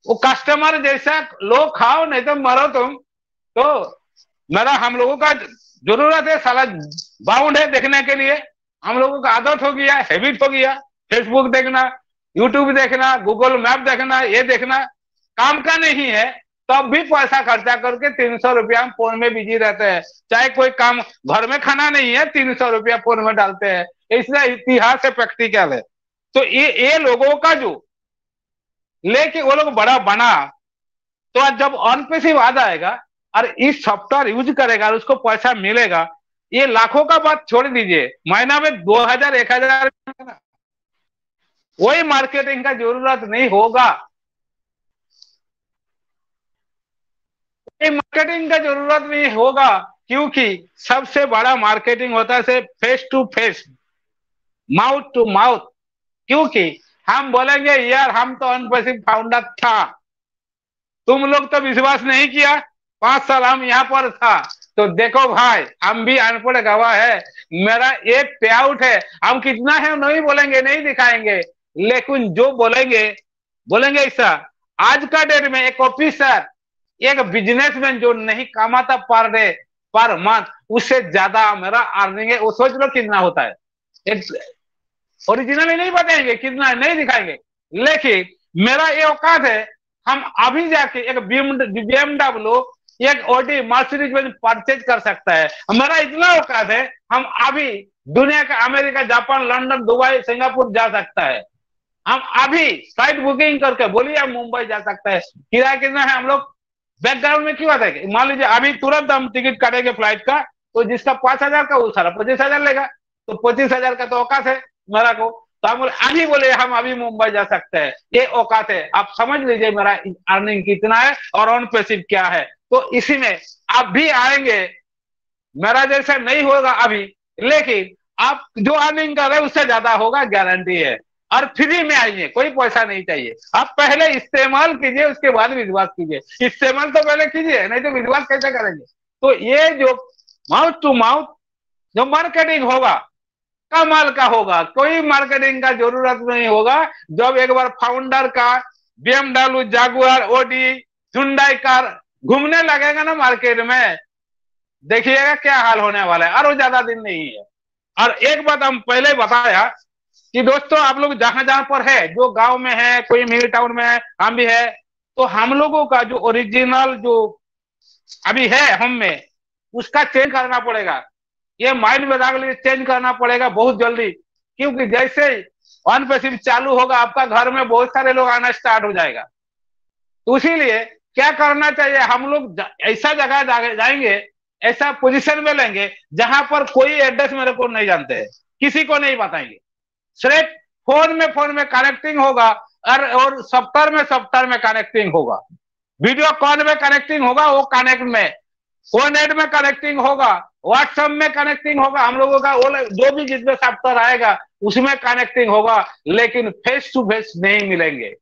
Speaker 12: वो कस्टमर जैसा, लो खाओ नहीं तो मरो तुम। तो मेरा हम लोगों का जरूरत है, साला बाउंड है देखने के लिए। हम लोगों का आदत हो गया, हैबिट हो गया, फेसबुक देखना, यूट्यूब देखना, गूगल मैप देखना, ये देखना काम का नहीं है, तब भी पैसा खर्चा करके 300 रुपया फोन में बिजी रहते हैं। चाहे कोई काम घर में खाना नहीं है, 300 रुपया फोन में डालते हैं। इसलिए इतिहास है, प्रैक्टिकल है। तो ये लोगों का जो लेके वो लोग बड़ा बना, तो जब ऑन पैसिव आ जाएगा और इस सॉफ्टवेयर यूज करेगा और उसको पैसा मिलेगा, ये लाखों का बात छोड़ दीजिए, महीना में 2000 1000, वही मार्केटिंग का जरूरत नहीं होगा। मार्केटिंग का जरूरत नहीं होगा, क्योंकि सबसे बड़ा मार्केटिंग होता है face to face, mouth to mouth. क्योंकि हम बोलेंगे यार हम तो ऑन पैसिव फाउंडर था, तुम लोग तो विश्वास नहीं किया, 5 साल हम यहाँ पर था, तो देखो भाई हम भी अनपढ़ गवाह है, मेरा ये पे आउट है। हम कितना है नहीं बोलेंगे, नहीं दिखाएंगे, लेकिन जो बोलेंगे ऐसा। आज का डेट में एक ऑफिसर, एक बिजनेसमैन जो नहीं कमाता पर डे पर मंथ, उससे ज्यादा मेरा अर्निंग है। वो सोच लो कितना होता है। एक ओरिजिनली नहीं बताएंगे, कितना नहीं दिखाएंगे, लेकिन मेरा ये औकात है, हम अभी जाके एक BMW, एक ऑडी, मर्सिडीज बेंज परचेज कर सकता है। हमारा इतना औकात है, हम अभी दुनिया का America, Japan, London, Dubai, Singapore जा सकता है। हम अभी फ्लाइट बुकिंग करके बोलिए हम मुंबई जा सकता है। किराया कितना है, हम लोग बैकग्राउंड में क्यों आता है? मान लीजिए अभी तुरंत हम टिकट काटेंगे फ्लाइट का, तो जिसका 5000 का वो सारा 25,000 लेगा, तो 25,000 का तो औकात है मेरा को। तो हम अभी बोले हम अभी मुंबई जा सकते हैं, ये औकात है। आप समझ लीजिए मेरा अर्निंग कितना है और ऑन पैसिव क्या है। तो इसी में आप भी आएंगे, मेरा जैसा नहीं होगा अभी, लेकिन आप जो अर्निंग कर रहे हैं उससे ज्यादा होगा, गारंटी है। और फ्री में आइए, कोई पैसा नहीं चाहिए। आप पहले इस्तेमाल कीजिए, उसके बाद विश्वास कीजिए। इस्तेमाल तो पहले कीजिए, नहीं तो विश्वास कैसे करेंगे? तो ये जो माउथ टू माउथ जो मार्केटिंग होगा, कमाल का होगा। कोई मार्केटिंग का जरूरत नहीं होगा। जब एक बार फाउंडर का BMW, Jaguar, Audi, Hyundai car घूमने लगेगा ना मार्केट में, देखिएगा क्या हाल होने वाला है। और वो ज्यादा दिन नहीं है। और एक बात हम पहले बताया कि दोस्तों आप लोग जहां जहां पर है, जो गांव में है, कोई मिडिल टाउन में है, हम भी है, तो हम लोगों का जो ओरिजिनल जो अभी है हम में, उसका चेंज करना पड़ेगा। ये माइंड में रख लिए चेंज करना पड़ेगा बहुत जल्दी। क्योंकि जैसे ऑन पैसिव चालू होगा, आपका घर में बहुत सारे लोग आना स्टार्ट हो जाएगा। तो इसीलिए क्या करना चाहिए, हम लोग ऐसा जगह जाएंगे, ऐसा पोजीशन में लेंगे जहां पर कोई एड्रेस मेरे को नहीं जानते हैं, किसी को नहीं बताएंगे। सिर्फ फोन में कनेक्टिंग होगा, और सॉफ्टवेयर में कनेक्टिंग होगा, वीडियो कॉल में कनेक्टिंग होगा, वो कनेक्ट में, फोन नेट में कनेक्टिंग होगा, व्हाट्सएप में कनेक्टिंग होगा, हम लोगों का वो जो भी जिसमें सॉफ्टवेयर आएगा उसमें कनेक्टिंग होगा, लेकिन फेस टू फेस नहीं मिलेंगे।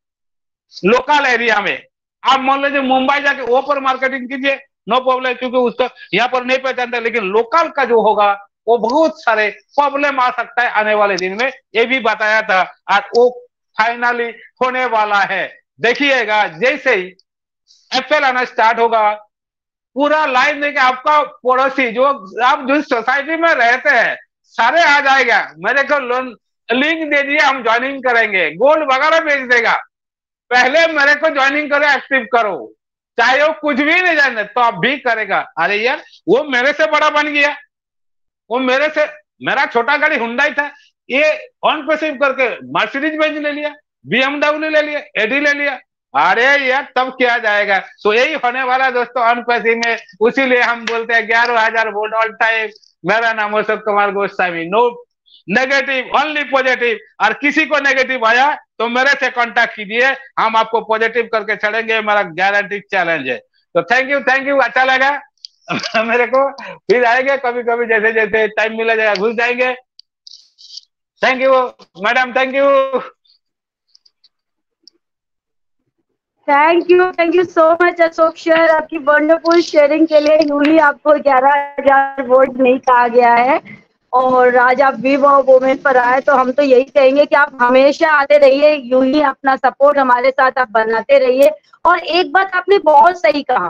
Speaker 12: लोकल एरिया में आप मान लीजिए मुंबई जाके वो पर मार्केटिंग कीजिए, नो प्रॉब्लम, क्योंकि उसका यहाँ पर नहीं पहचानते। लेकिन लोकल का जो होगा वो बहुत सारे प्रॉब्लम आ सकता है आने वाले दिन में, ये भी बताया था, और वो फाइनली होने वाला है। देखिएगा जैसे ही एफएल आना स्टार्ट होगा, पूरा लाइन देके आपका पड़ोसी जो आप जिस सोसाइटी में रहते हैं सारे आ जाएगा, मेरे को लोन लिंक दे दिए, हम ज्वाइनिंग करेंगे, गोल्ड वगैरह भेज देगा, पहले मेरे को ज्वाइनिंग करो, एक्टिव करो, चाहे वो कुछ भी नहीं जाने तो आप भी करेगा। अरे यार वो मेरे से बड़ा बन गया, वो मेरा छोटा गाड़ी हुंडई था, ये ऑन पैसिव करके मर्सिडीज बेंज ले लिया, BMW ले लिया, एडी ले लिया, अरे यार तब किया जाएगा। तो यही होने वाला दोस्तों अनपैसी में, उसीलिए हम बोलते हैं 11,000 वोट ऑल टाइम। मेरा नाम Ashok Kumar Goswami. No negative, only positive. और किसी को नेगेटिव आया तो मेरे से कांटेक्ट कीजिए, हम आपको पॉजिटिव करके चढ़ेंगे, मेरा गारंटी चैलेंज है। तो थैंक यू, अच्छा लगा मेरे को। फिर आएंगे कभी कभी, जैसे जैसे टाइम मिला जाएगा घुस जाएंगे। Thank you madam, thank you.
Speaker 4: Thank you so much Ashok sir, आपकी वंडरफुल शेयरिंग के लिए। यूं ही आपको 11,000 वोट नहीं कहा गया है और आज आप वी वुमेन पर आए, तो हम तो यही कहेंगे कि आप हमेशा आते रहिए, यूं ही अपना सपोर्ट हमारे साथ आप बनाते रहिए। और एक बात आपने बहुत सही कहा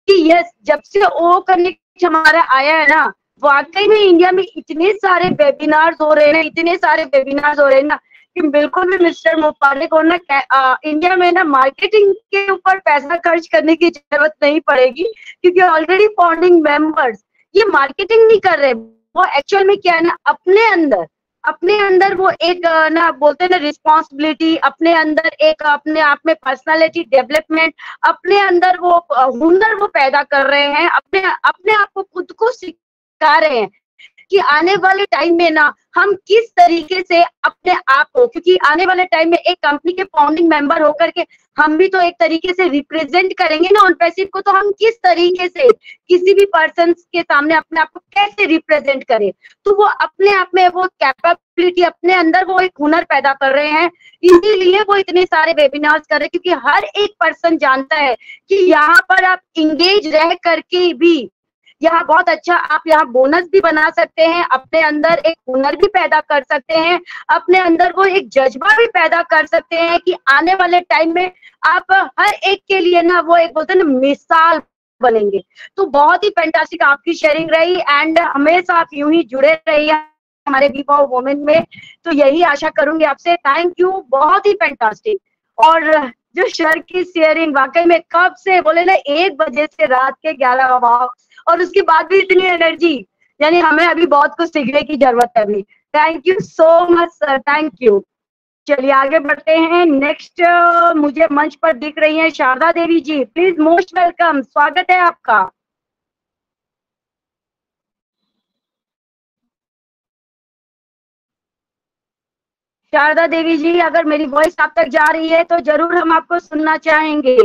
Speaker 4: कि यस, जब से ओ कनेक्ट हमारा आया है ना, वाकई में इंडिया में इतने सारे वेबिनार्स हो रहे हैं, इतने सारे वेबिनार्स हो रहे हैं ना, कि बिल्कुल भी मिस्टर मुबारक को ना इंडिया में ना मार्केटिंग के ऊपर पैसा खर्च करने की जरूरत नहीं पड़ेगी, क्योंकि ऑलरेडी फाउंडिंग मेंबर्स ये मार्केटिंग नहीं कर रहे। वो एक्चुअल में क्या है ना, अपने अंदर वो एक ना बोलते हैं ना रिस्पॉन्सिबिलिटी, अपने अंदर एक अपने आप में पर्सनालिटी डेवलपमेंट, अपने अंदर वो हुनर वो पैदा कर रहे हैं, अपने आप को खुद को सिखा रहे हैं कि आने वाले टाइम में ना हम किस तरीके से अपने आप को, क्योंकि आने वाले टाइम में एक कंपनी के फाउंडिंग मेंबर होकर के हम भी तो एक तरीके से रिप्रेजेंट करेंगे ना ऑन पैसिव को, तो हम किस तरीके से किसी भी पर्सन के सामने अपने आप को कैसे रिप्रेजेंट करें, तो वो अपने आप में वो कैपेबिलिटी, अपने अंदर वो एक हुनर पैदा कर रहे हैं। इसीलिए वो इतने सारे वेबिनार्स कर रहे हैं, क्योंकि हर एक पर्सन जानता है कि यहाँ पर आप इंगेज रह करके भी यहाँ बहुत अच्छा आप यहाँ बोनस भी बना सकते हैं, अपने अंदर एक हुनर भी पैदा कर सकते हैं, अपने अंदर वो एक जज्बा भी पैदा कर सकते हैं कि आने वाले टाइम में आप हर एक के लिए ना वो एक बोलते हैं ना मिसाल बनेंगे। तो बहुत ही फैंटास्टिक आपकी शेयरिंग रही एंड हमेशा आप यूं ही जुड़े रहिए हमारे वी पावर वुमेन में, तो यही आशा करूंगी आपसे। थैंक यू, बहुत ही फैंटास्टिक। और जो सर की शेयरिंग वाकई में कब से बोले ना 1 बजे से रात के 11 बजे, और उसके बाद भी इतनी एनर्जी, यानी हमें अभी बहुत कुछ सीखने की जरूरत है अभी। Thank you so much sir, thank you. चलिए आगे बढ़ते हैं। नेक्स्ट मुझे मंच पर दिख रही हैं शारदा देवी जी, प्लीज मोस्ट वेलकम, स्वागत है आपका। शारदा देवी जी, अगर मेरी वॉइस आप तक जा रही है तो जरूर हम आपको सुनना चाहेंगे।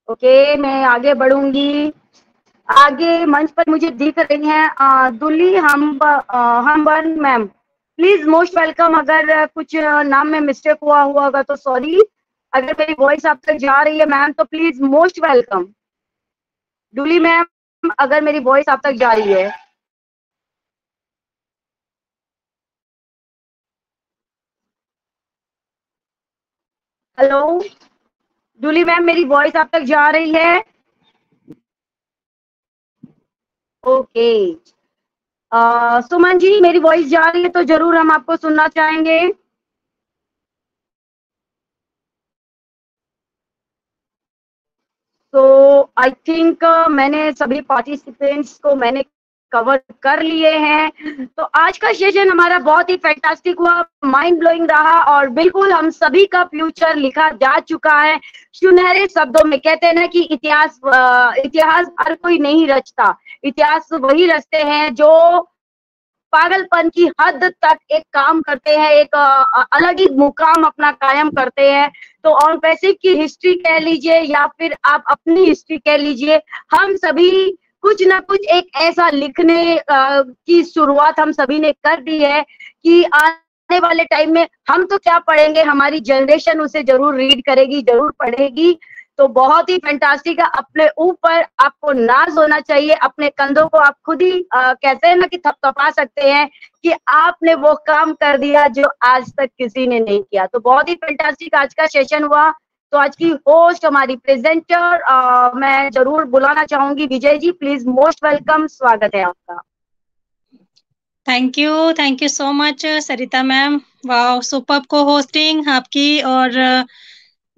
Speaker 4: ओके, मैं आगे बढ़ूंगी। आगे मंच पर मुझे दिख रही हैं दुली हमबन मैम, प्लीज मोस्ट वेलकम। अगर कुछ नाम में मिस्टेक हुआ होगा तो सॉरी। अगर मेरी वॉइस आप तक जा रही है मैम तो please most welcome. Duli ma'am, अगर मेरी वॉइस आप तक जा रही है। हेलो डुली मैम, मेरी वॉइस आप तक जा रही है? ओके, सुमन जी, मेरी वॉइस जा रही है तो जरूर हम आपको सुनना चाहेंगे। तो आई थिंक मैंने सभी पार्टिसिपेंट्स को मैंने कवर कर लिए हैं। तो आज का सेशन हमारा बहुत ही फैंटास्टिक हुआ, माइंड ब्लोइंग रहा और बिल्कुल हम सभी का फ्यूचर लिखा जा चुका है सुनहरे शब्दों में। कहते हैं ना कि इतिहास हर कोई नहीं रचता, इतिहास वही रचते हैं जो पागलपन की हद तक एक काम करते हैं, एक अलग ही मुकाम अपना कायम करते हैं। तो ऑन पैसिव की हिस्ट्री कह लीजिए या फिर आप अपनी हिस्ट्री कह लीजिए, हम सभी कुछ ना कुछ एक ऐसा लिखने की शुरुआत हम सभी ने कर दी है कि आने वाले टाइम में हम तो क्या पढ़ेंगे, हमारी जनरेशन उसे जरूर रीड करेगी, जरूर पढ़ेगी। तो बहुत ही फैंटास्टिक है। अपने ऊपर आपको नाज होना चाहिए, अपने कंधों को आप खुद ही कहते हैं ना कि थपथपा सकते हैं कि आपने वो काम कर दिया जो आज तक किसी ने नहीं किया। तो बहुत ही फैंटास्टिक आज का सेशन हुआ। तो आज की होस्ट हमारी प्रेजेंटर मैं जरूर बुलाना चाहूंगी Vijay ji, please most welcome, स्वागत है आपका।
Speaker 1: Thank you so much Sarita ma'am, wow superb को होस्टिंग आपकी। और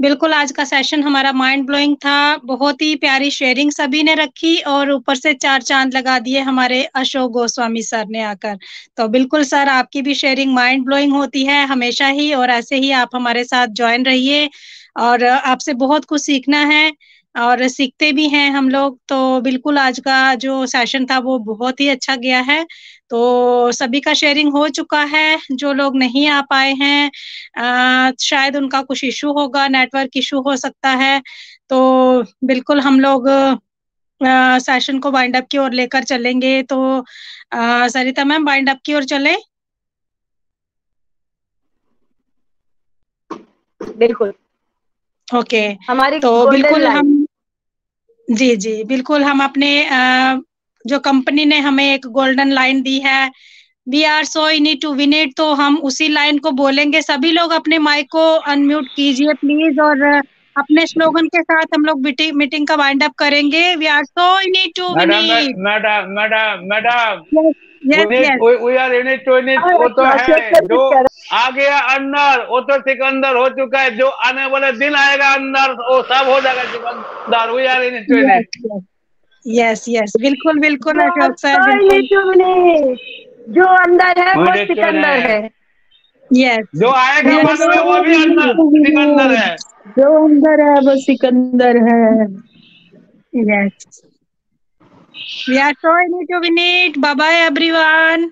Speaker 1: बिल्कुल आज का सेशन हमारा माइंड ब्लोइंग था। बहुत ही प्यारी शेयरिंग सभी ने रखी और ऊपर से 4 चांद लगा दिए हमारे अशोक गोस्वामी सर ने आकर। तो बिल्कुल सर आपकी भी शेयरिंग माइंड ब्लोइंग होती है हमेशा ही, और ऐसे ही आप हमारे साथ ज्वाइन रहिए और आपसे बहुत कुछ सीखना है और सीखते भी हैं हम लोग। तो बिल्कुल आज का जो सेशन था वो बहुत ही अच्छा गया है। तो सभी का शेयरिंग हो चुका है। जो लोग नहीं आ पाए हैं शायद उनका कुछ इशू होगा, नेटवर्क इशू हो सकता है। तो बिल्कुल हम लोग सेशन को वाइंड अप की ओर लेकर चलेंगे। तो सरिता मैम वाइंड अप की ओर चले।
Speaker 4: बिल्कुल
Speaker 1: ओके
Speaker 4: हमारी
Speaker 1: तो
Speaker 4: golden
Speaker 1: बिल्कुल
Speaker 4: line।
Speaker 1: हम जी बिल्कुल हम अपने जो कंपनी ने हमें एक गोल्डन लाइन दी है, we are so in it to win it, तो हम उसी लाइन को बोलेंगे। सभी लोग अपने माइक को अनम्यूट कीजिए प्लीज और अपने स्लोगन के साथ हम लोग मीटिंग का वाइंड अप करेंगे। We are so in it to win it.
Speaker 12: Madam
Speaker 1: yes yes
Speaker 12: we are in it to win it. वो तो है जो आ गया अंदर, वो तो सिकंदर हो चुका है। जो आने वाले दिन आएगा अंदर वो सब हो जाएगा Sikandar. We are in it to win it.
Speaker 1: Yes yes बिल्कुल बिल्कुल
Speaker 4: जो
Speaker 1: अशोक सर
Speaker 4: तो
Speaker 1: बिल्कुल।
Speaker 4: In it to win it. जो अंदर है वो
Speaker 12: मुझे क्यों
Speaker 4: सिकंदर
Speaker 12: नहीं?
Speaker 4: है।
Speaker 1: यस
Speaker 12: जो आएगा बाद में वो भी अंदर सिकंदर है।
Speaker 7: जो अंदर है वो सिकंदर है।
Speaker 1: Yes we are so in it to win it. Bye bye everyone.